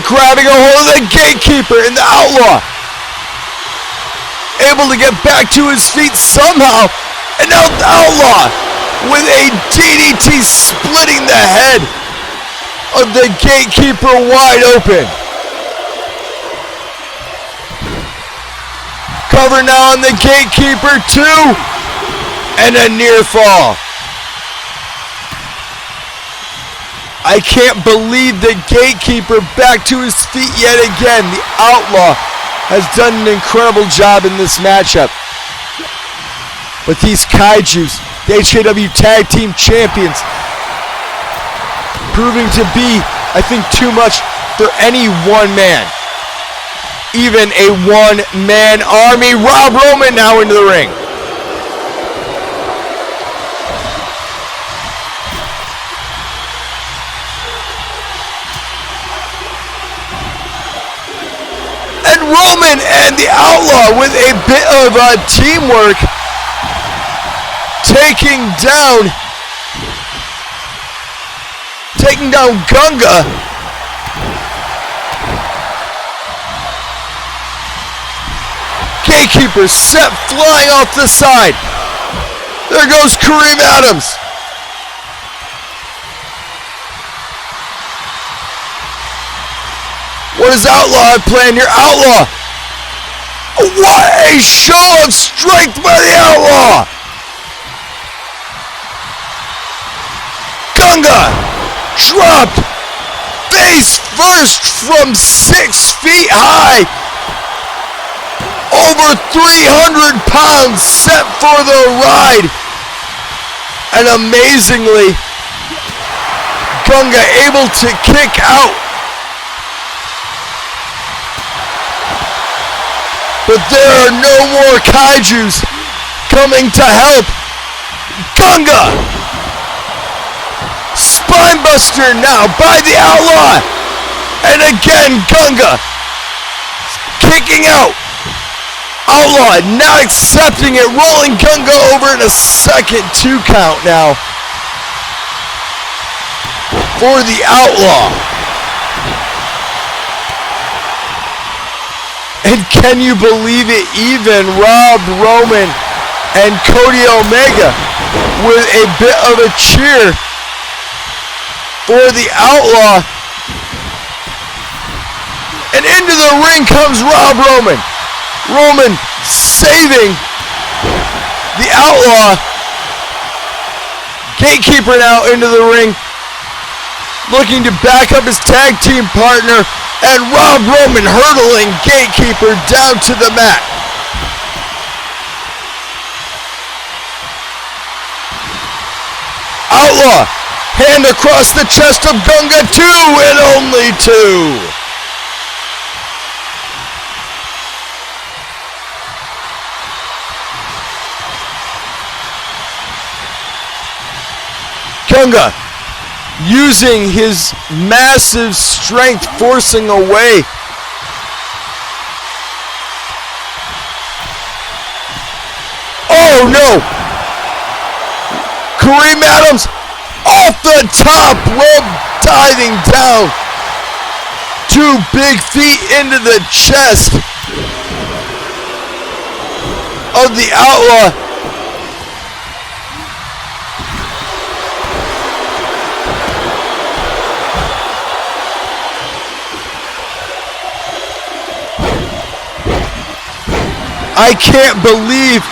D: grabbing a hold of the gatekeeper and the Outlaw. Able to get back to his feet somehow. And now the Outlaw with a DDT splitting the head of the gatekeeper wide open. Cover now on the gatekeeper too. And a near fall. I can't believe the gatekeeper back to his feet yet again. The Outlaw has done an incredible job in this matchup. But these Kaijus, the HKW Tag Team Champions, proving to be, I think, too much for any one man. Even a one-man army. Rob Roman now into the ring. Roman and the Outlaw with a bit of teamwork, taking down Gunga. Gatekeeper set flying off the side. There goes Kareem Adams. What does Outlaw have planned here? Outlaw! What a show of strength by the Outlaw! Gunga dropped face first from 6 feet high. Over 300 pounds set for the ride. And amazingly, Gunga able to kick out. But there are no more kaijus coming to help. Gunga! Spinebuster now by the Outlaw. And again, Gunga kicking out. Outlaw not accepting it, rolling Gunga over in a second 2 count now for the Outlaw. And can you believe it, even Rob Roman and Cody Omega with a bit of a cheer for the Outlaw. And into the ring comes Rob Roman. Roman saving the Outlaw. Gatekeeper now into the ring, looking to back up his tag team partner, and Rob Roman hurdling Gatekeeper down to the mat. Outlaw, hand across the chest of Gunga, 2 and only 2. Gunga using his massive strength, forcing away. Oh no! Kareem Adams off the top rope, diving down. 2 big feet into the chest of the Outlaw. I can't believe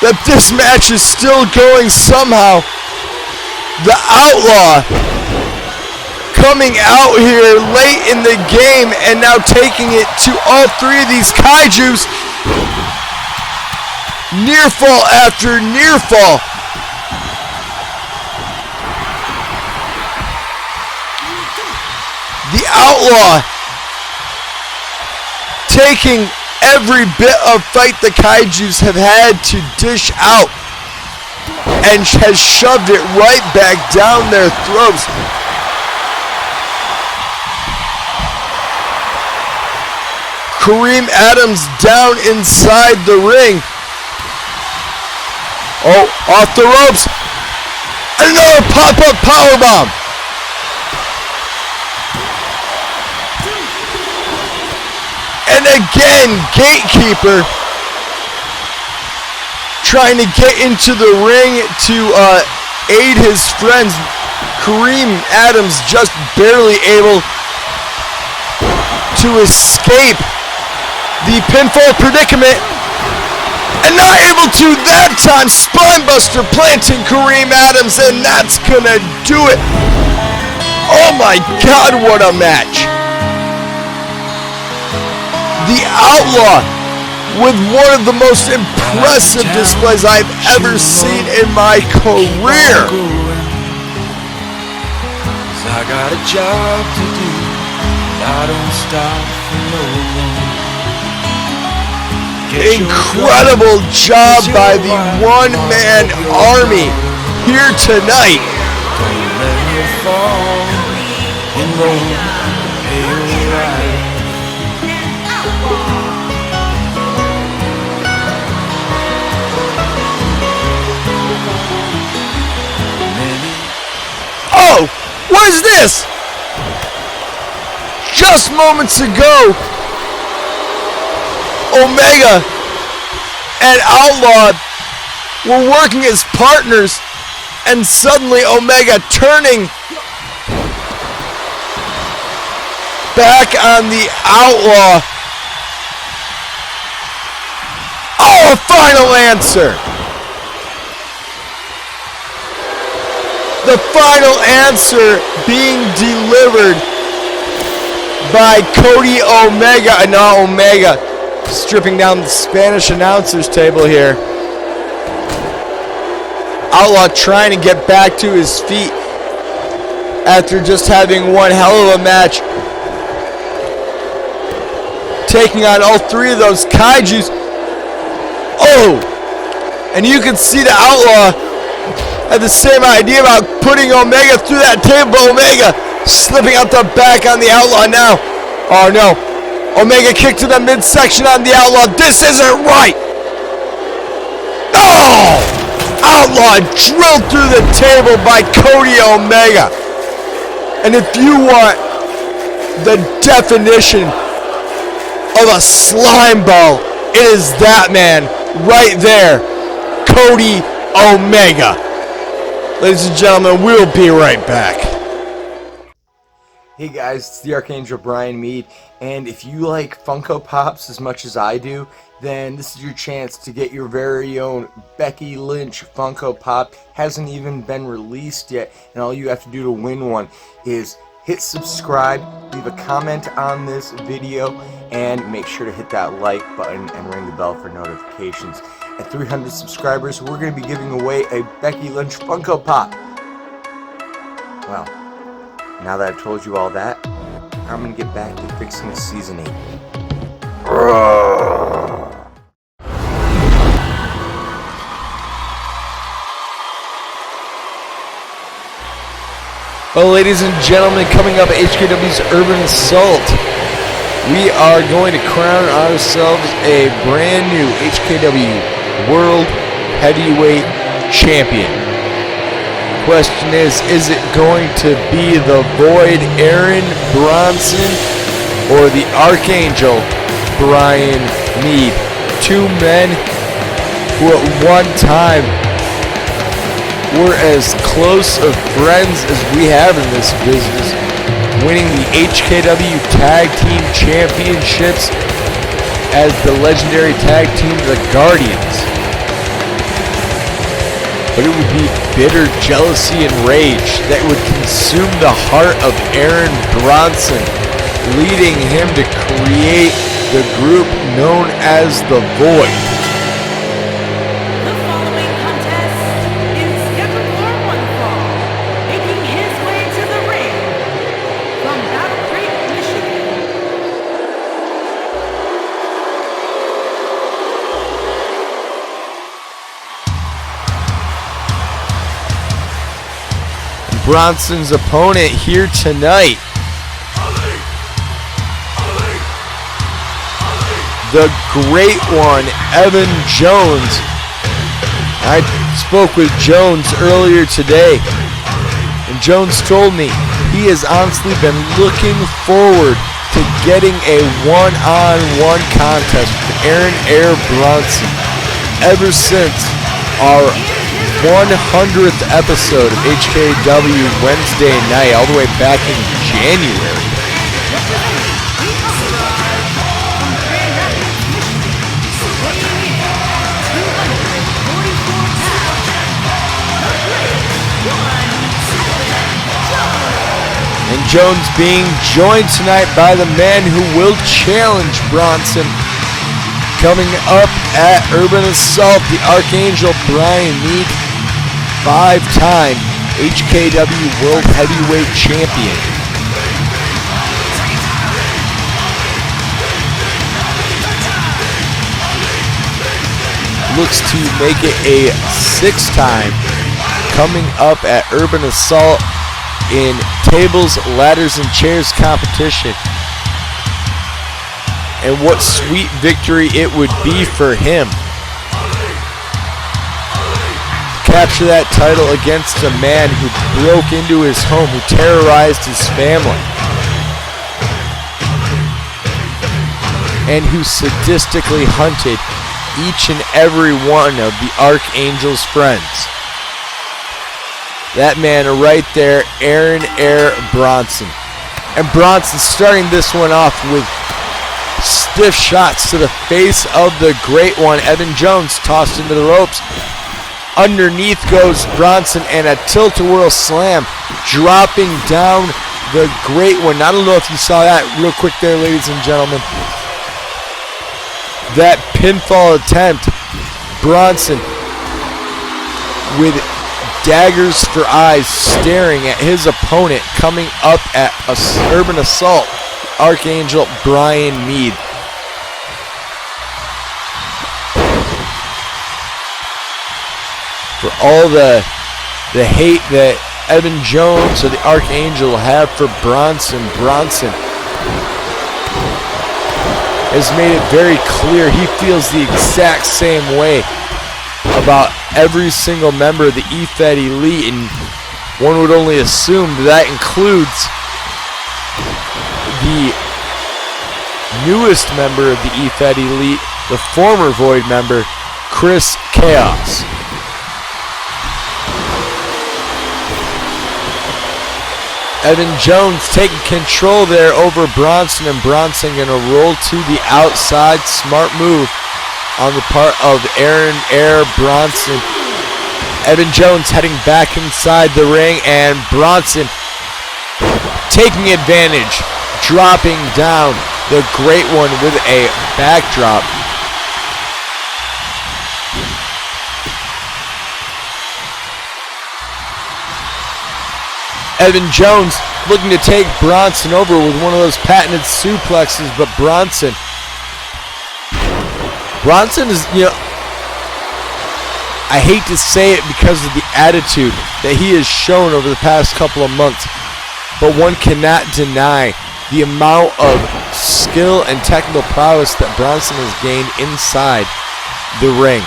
D: that this match is still going somehow. The Outlaw coming out here late in the game and now taking it to all 3 of these kaijus. Near fall after near fall. The Outlaw taking every bit of fight the kaijus have had to dish out and has shoved it right back down their throats. Kareem Adams down inside the ring. Oh, off the ropes. Another pop-up powerbomb. And again, Gatekeeper trying to get into the ring to aid his friends. Kareem Adams just barely able to escape the pinfall predicament. And not able to that time. Spinebuster planting Kareem Adams, and that's gonna do it. Oh my God, what a match. The Outlaw with one of the most impressive displays I've ever seen in my career.
I: I got a job to do, I don't stop for no one.
D: Incredible job by the one-man army here tonight.
I: Don't let me fall in love. Hey, alright.
D: Oh, what is this? Just moments ago, Omega and Outlaw were working as partners, and suddenly Omega turning back on the Outlaw. Oh, a final answer. The final answer being delivered by Cody Omega. Not Omega. Stripping down the Spanish announcers table here. Outlaw trying to get back to his feet after just having one hell of a match. Taking on all three of those kaijus. Oh! And you can see the Outlaw had the same idea about putting Omega through that table, but Omega slipping out the back on the Outlaw now. Oh no. Omega kicked to the midsection on the Outlaw. This isn't right. Oh! Outlaw drilled through the table by Cody Omega. And if you want the definition of a slime ball, it is that man right there, Cody Omega. Ladies and gentlemen, we'll be right back. Hey guys, it's the Archangel Brian Mead, and if you like Funko Pops as much as I do, then this is your chance to get your very own Becky Lynch Funko Pop. Hasn't even been released yet, and all you have to do to win one is hit subscribe, leave a comment on this video, and make sure to hit that like button and ring the bell for notifications. At 300 subscribers, we're going to be giving away a Becky Lynch Funko Pop. Well, now that I've told you all that, I'm going to get back to fixing the Season 8. Well, ladies and gentlemen, coming up at HKW's Urban Assault, we are going to crown ourselves a brand new HKW World Heavyweight Champion. Question is it going to be the Void Aaron Bronson or the Archangel Brian Mead? Two men who at one time were as close of friends as we have in this business, winning the HKW Tag Team Championships as the legendary tag team The Guardians. But it would be bitter jealousy and rage that would consume the heart of Aaron Bronson, leading him to create the group known as The Void.
F: The following contest is scheduled for one fall, making his way to the ring from Battle Creek, Michigan.
D: Bronson's opponent here tonight, the great one, Evan Jones. I spoke with Jones earlier today, and Jones told me he has honestly been looking forward to getting a one-on-one contest with Aaron Bronson ever since our 100th episode of HKW Wednesday night, all the way back in January. And Jones being joined tonight by the man who will challenge Bronson. Coming up at Urban Assault, the Archangel Brian Mead, 5-time HKW World Heavyweight Champion. Looks to make it a 6th-time, coming up at Urban Assault in tables, ladders, and chairs competition. And what sweet victory it would be for him. Capture that title against a man who broke into his home, who terrorized his family, and who sadistically hunted each and every one of the Archangel's friends. That man right there, Aaron Bronson. And Bronson starting this one off with stiff shots to the face of the Great One. Evan Jones tossed into the ropes. Underneath goes Bronson and a tilt-a-whirl slam, dropping down the Great One. I don't know if you saw that real quick there, ladies and gentlemen. That pinfall attempt, Bronson with daggers for eyes staring at his opponent coming up at Urban Assault, Archangel Brian Mead. For all the hate that Evan Jones or the Archangel will have for Bronson has made it very clear he feels the exact same way about every single member of the EFED Elite, and one would only assume that includes the newest member of the EFED Elite, the former Void member, Chris Chaos. Evan Jones taking control there over Bronson, and Bronson going to roll to the outside. Smart move on the part of Aaron Bronson. Evan Jones heading back inside the ring, and Bronson taking advantage, dropping down the Great One with a backdrop. Evan Jones looking to take Bronson over with one of those patented suplexes, but Bronson is, I hate to say it because of the attitude that he has shown over the past couple of months, but one cannot deny the amount of skill and technical prowess that Bronson has gained inside the ring.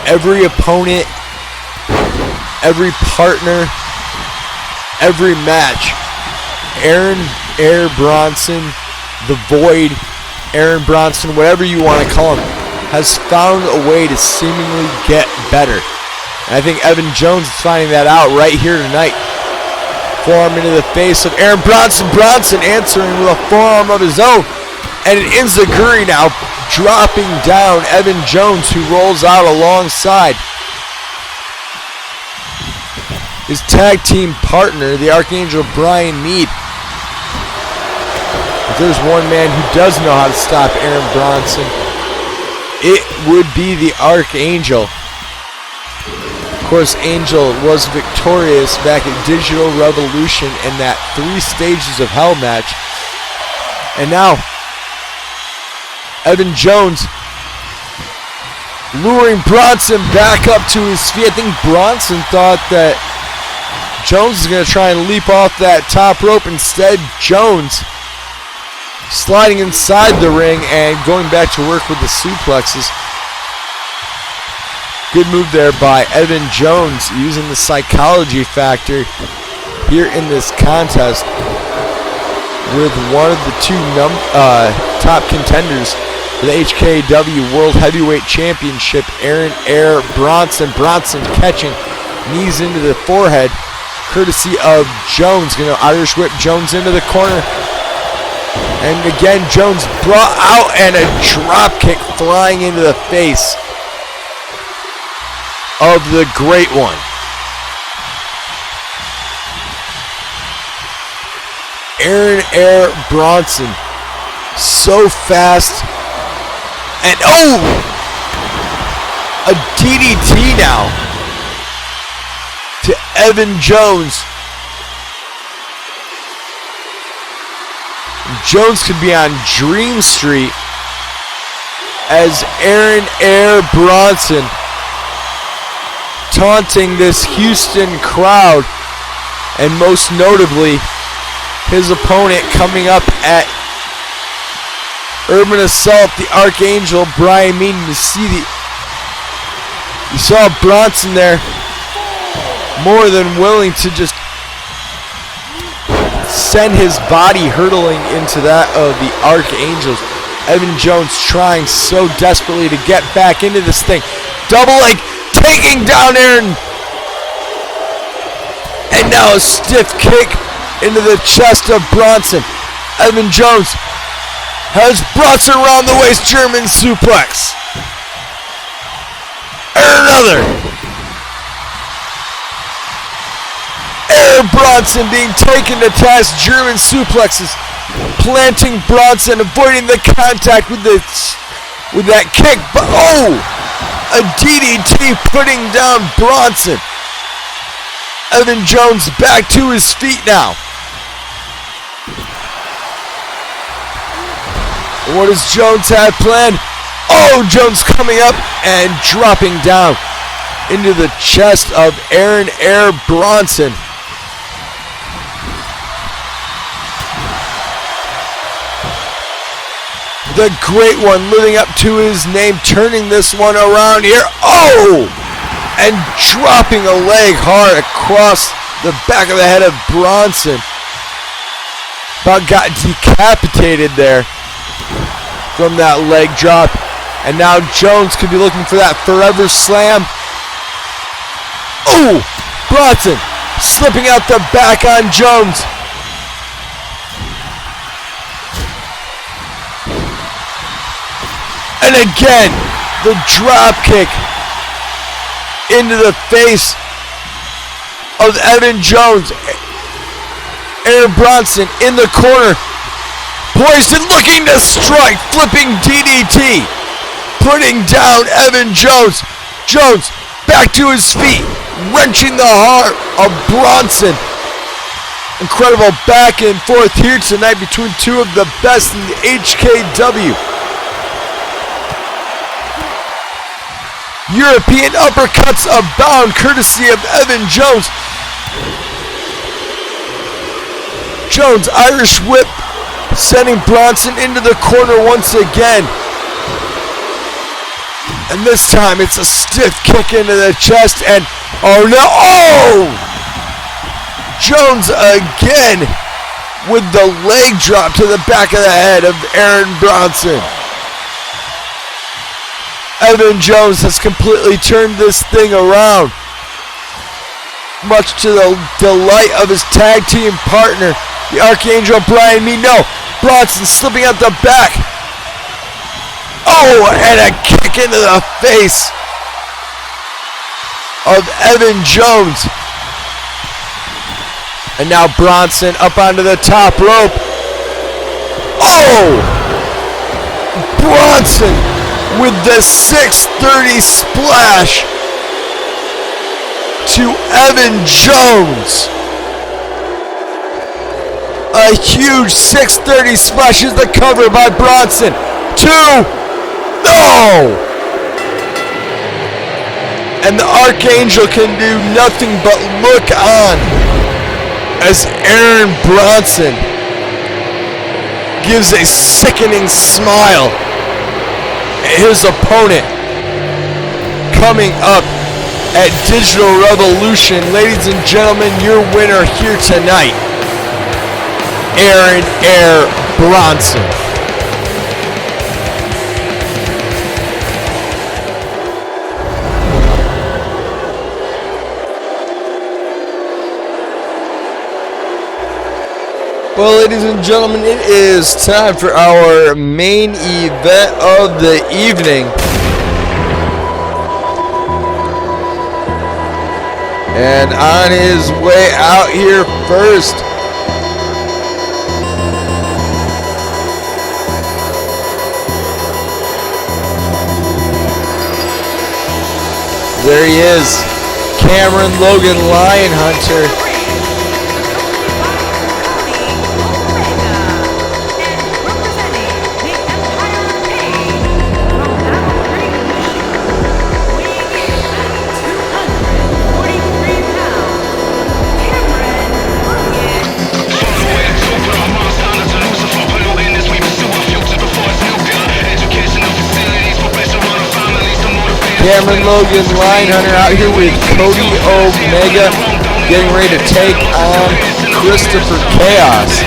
D: Every opponent, every partner, every match, Aaron Bronson, the Void, Aaron Bronson, whatever you want to call him, has found a way to seemingly get better. And I think Evan Jones is finding that out right here tonight. Forearm into the face of Aaron Bronson. Bronson answering with a forearm of his own. And an enziguri now dropping down Evan Jones, who rolls out alongside his tag team partner, the Archangel Brian Mead. If there's one man who does know how to stop Aaron Bronson, it would be the Archangel. Of course, Angel was victorious back at Digital Revolution in that 3 Stages of Hell match. And now, Evan Jones luring Bronson back up to his feet. I think Bronson thought that Jones is going to try and leap off that top rope. Instead, Jones sliding inside the ring and going back to work with the suplexes. Good move there by Evan Jones, using the psychology factor here in this contest with one of the 2 top contenders for the HKW World Heavyweight Championship, Aaron Bronson. Bronson catching knees into the forehead, courtesy of Jones. Going to Irish whip Jones into the corner. And again, Jones brought out, and a drop kick flying into the face of the Great One. Aaron Bronson, so fast. And a DDT now to Evan Jones. Jones could be on Dream Street as Aaron Bronson taunting this Houston crowd, and most notably his opponent coming up at Urban Assault, the Archangel Brian Mead. You saw Bronson there, more than willing to just send his body hurtling into that of the Archangels. Evan Jones trying so desperately to get back into this thing. Double leg, taking down Aaron And now a stiff kick into the chest of Bronson. Evan Jones has Bronson around the waist, German suplex. And another. Aaron Bronson being taken to task, German suplexes, planting Bronson, avoiding the contact with that kick. But oh, a DDT putting down Bronson. Evan Jones back to his feet now. What does Jones have planned? Oh, Jones coming up and dropping down into the chest of Aaron Air Bronson. The Great One living up to his name, turning this one around here. Oh! And dropping a leg hard across the back of the head of Bronson. About got decapitated there from that leg drop. And now Jones could be looking for that forever slam. Oh! Bronson slipping out the back on Jones. And again, the drop kick into the face of Evan Jones. Aaron Bronson in the corner. Poised and looking to strike. Flipping DDT. Putting down Evan Jones. Jones back to his feet. Wrenching the heart of Bronson. Incredible back and forth here tonight between two of the best in the HKW. European uppercuts abound, courtesy of Evan Jones. Jones, Irish whip, sending Bronson into the corner once again. And this time it's a stiff kick into the chest and, oh no, oh! Jones again with the leg drop to the back of the head of Aaron Bronson. Evan Jones has completely turned this thing around, much to the delight of his tag team partner, the Archangel Brian Mead. No, Bronson slipping out the back. Oh, and a kick into the face of Evan Jones. And now Bronson up onto the top rope. Oh! Bronson with the 630 splash to Evan Jones. A huge 630 splash is the cover by Bronson. 2. No! And the Archangel can do nothing but look on as Aaron Bronson gives a sickening smile at his opponent coming up at Digital Revolution. Ladies and gentlemen, your winner here tonight, Aaron Air Bronson. Well, ladies and gentlemen, it is time for our main event of the evening. And on his way out here first, there he is, Cameron Logan Lyon-Hunter. Cameron Logan Lyon-Hunter out here with Cody Omega, getting ready to take on Christopher Chaos.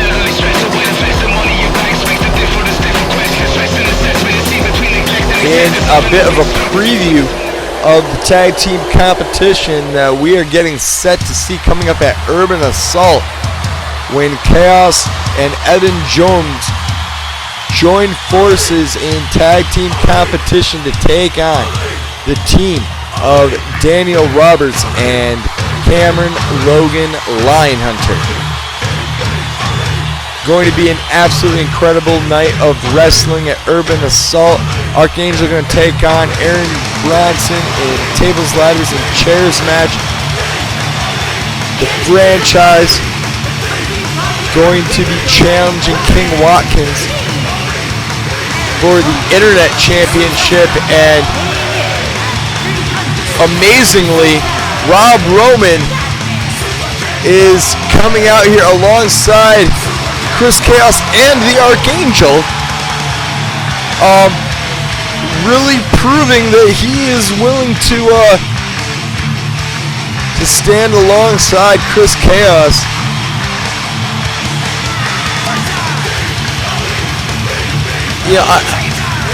D: In a bit of a preview of the tag team competition we are getting set to see coming up at Urban Assault when Chaos and Evan Jones join forces in tag team competition to take on the team of Daniel Roberts and Cameron Logan Lyon-Hunter. Going to be an absolutely incredible night of wrestling at Urban Assault. Archangel going to take on Aaron Bronson in tables, ladders, and chairs match. The franchise going to be challenging King Watkins for the Internet Championship, and amazingly, Rob Roman is coming out here alongside Chris Chaos and the Archangel, really proving that he is willing to stand alongside Chris Chaos. Yeah,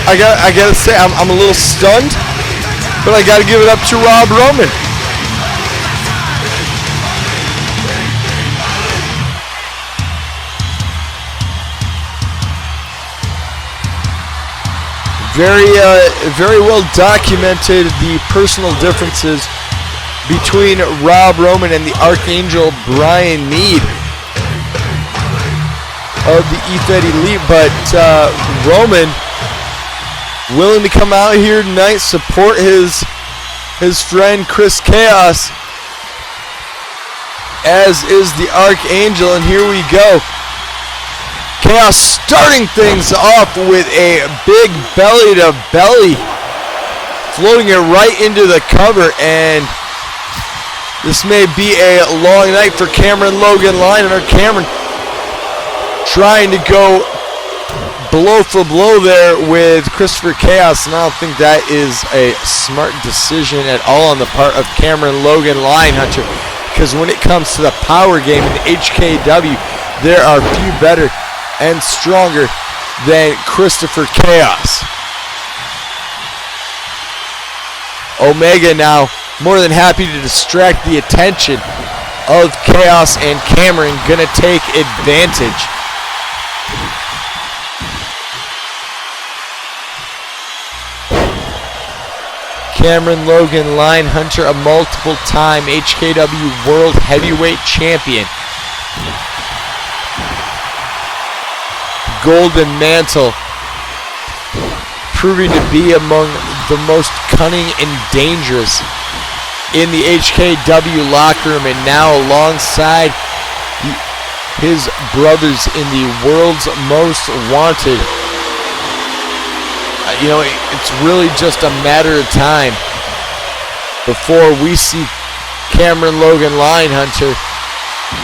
D: I gotta say I'm a little stunned, but I gotta give it up to Rob Roman. Very well documented the personal differences between Rob Roman and the Archangel Brian Mead of the EFED Elite, but Roman willing to come out here tonight, support his friend Chris Chaos, as is the Archangel, and here we go. Chaos starting things off with a big belly to belly, floating it right into the cover, and this may be a long night for Cameron Logan Lyon-Hunter. Cameron trying to go blow for blow there with Christopher Chaos, and I don't think that is a smart decision at all on the part of Cameron Logan Lyon-Hunter, because when it comes to the power game in the HKW, there are few better and stronger than Christopher Chaos. Omega now more than happy to distract the attention of Chaos, and Cameron gonna take advantage. Cameron Logan Lyon-Hunter, a multiple-time HKW World Heavyweight Champion. Golden Mantle, proving to be among the most cunning and dangerous in the HKW locker room, and now alongside his brothers in the World's Most Wanted. It's really just a matter of time before we see Cameron Logan Lyon-Hunter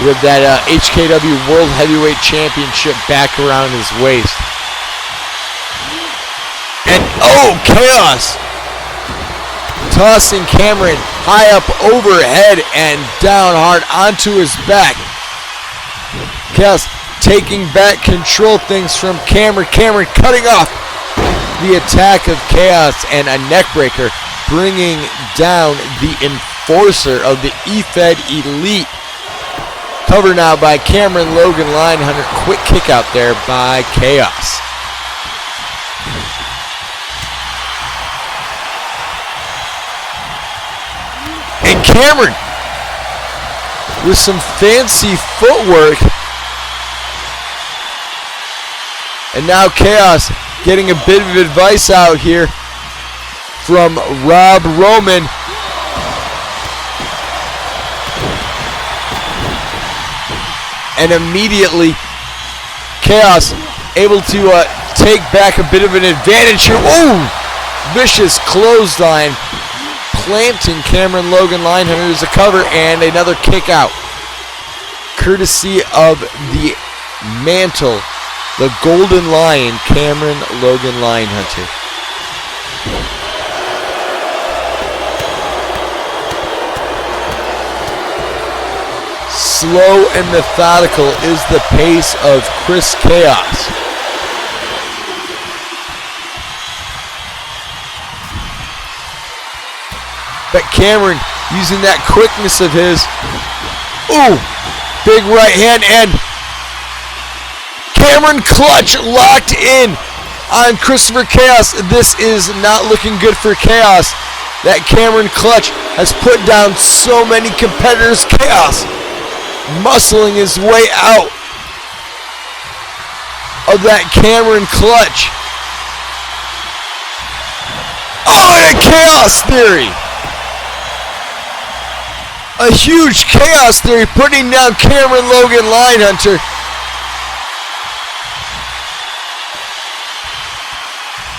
D: with that HKW World Heavyweight Championship back around his waist. And Chaos tossing Cameron high up overhead and down hard onto his back. Chaos taking back control things from Cameron. Cameron cutting off the attack of Chaos, and a neckbreaker bringing down the enforcer of the EFED Elite. Cover now by Cameron Logan Lyon-Hunter. Quick kick out there by Chaos. And Cameron with some fancy footwork. And now Chaos getting a bit of advice out here from Rob Roman. And immediately Chaos able to take back a bit of an advantage here. Oh! Vicious clothesline, planting Cameron Logan Lyon-Hunter as a cover, and another kick out. Courtesy of the mantle, the Golden Lion, Cameron Logan Lyon-Hunter. Slow and methodical is the pace of Chris Chaos. But Cameron using that quickness of his. Ooh, big right hand, and Cameron clutch locked in on Christopher Chaos. This is not looking good for Chaos. That Cameron clutch has put down so many competitors. Chaos muscling his way out of that Cameron clutch. Oh, and a Chaos Theory. A huge Chaos Theory putting down Cameron Logan Lyon-Hunter.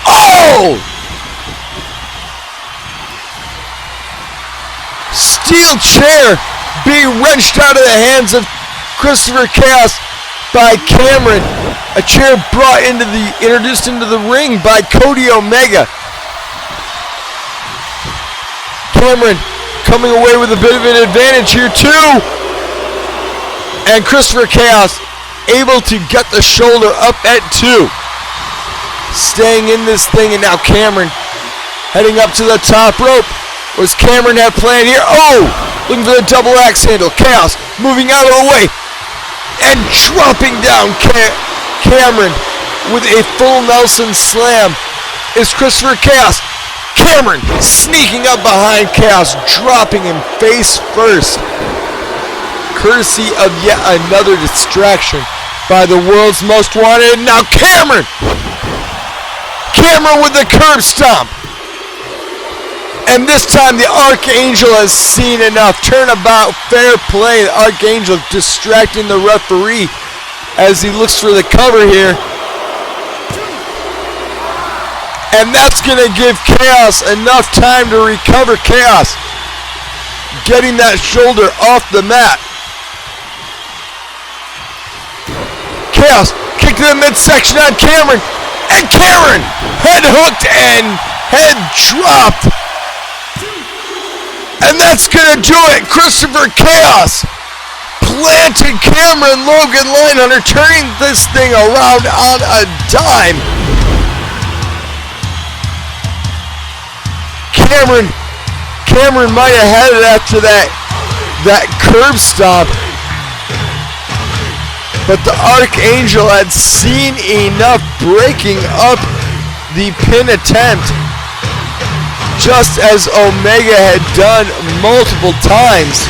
D: Oh! Steel chair being wrenched out of the hands of Christopher Chaos by Cameron. A chair introduced into the ring by Cody Omega. Cameron coming away with a bit of an advantage here too. And Christopher Chaos able to get the shoulder up at 2. Staying in this thing, and now Cameron heading up to the top rope. Was Cameron have planned here? Oh! Looking for the double axe handle. Chaos moving out of the way. And dropping down Cameron with a full Nelson slam is Christopher Chaos. Cameron sneaking up behind Chaos, dropping him face first. Courtesy of yet another distraction by the world's most wanted. Now Cameron with the curb stomp. And this time the Archangel has seen enough. Turnabout, fair play. The Archangel distracting the referee as he looks for the cover here. And that's going to give Chaos enough time to recover. Chaos getting that shoulder off the mat. Chaos kick to the midsection on Cameron. And Cameron head hooked and head dropped. And that's going to do it. Christopher Chaos planted Cameron Logan Lyon-Hunter, turning this thing around on a dime. Cameron might have had it after that curb stomp. But the Archangel had seen enough, breaking up the pin attempt, just as Omega had done multiple times.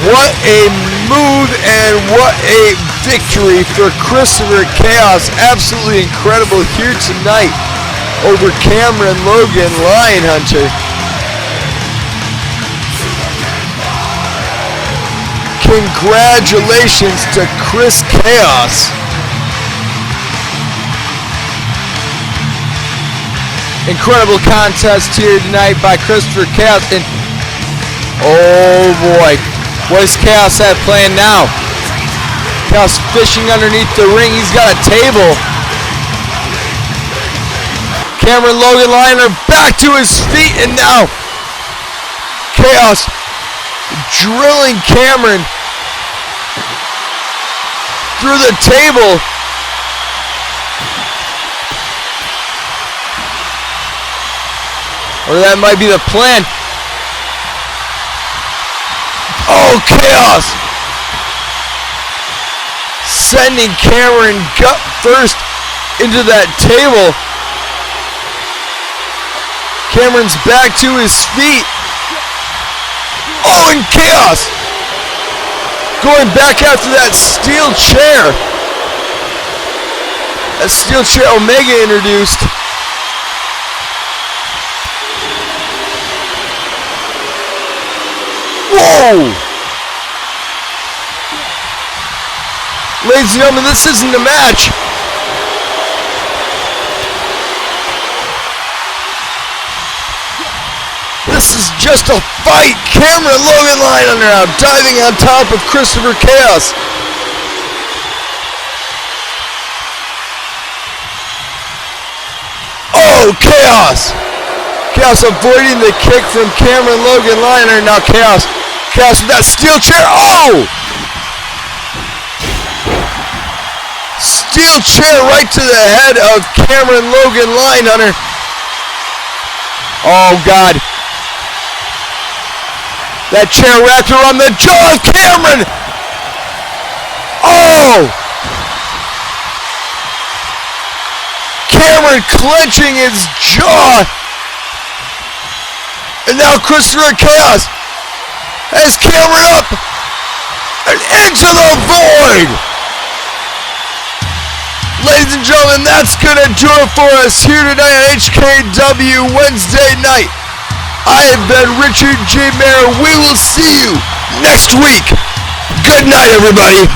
D: What a move and what a victory for Christopher Chaos. Absolutely incredible here tonight over Cameron Logan Lyon-Hunter. Congratulations to Chris Chaos. Incredible contest here tonight by Christopher Chaos. And oh boy, what does Chaos have planned now? Chaos fishing underneath the ring. He's got a table. Cameron Logan Lyon-Hunter back to his feet, and now Chaos drilling Cameron through the table. Or that might be the plan. Oh, Chaos sending Cameron gut first into that table. Cameron's back to his feet. Oh, and Chaos going back after that steel chair. That steel chair Omega introduced. Whoa! Ladies and gentlemen, this isn't a match. This is just a fight. Cameron Logan Lyon-Hunter now diving on top of Christopher Chaos. Oh, Chaos! Chaos avoiding the kick from Cameron Logan Lyon-Hunter. Now Chaos with that steel chair. Oh! Steel chair right to the head of Cameron Logan Lyon-Hunter. Oh, God. That chair wrapped around the jaw of Cameron. Oh! Cameron clenching his jaw. And now Christopher Chaos has Cameron up and into the void. Ladies and gentlemen, that's going to do it for us here tonight on HKW Wednesday night. I have been Richard J. Mayer. We will see you next week. Good night, everybody.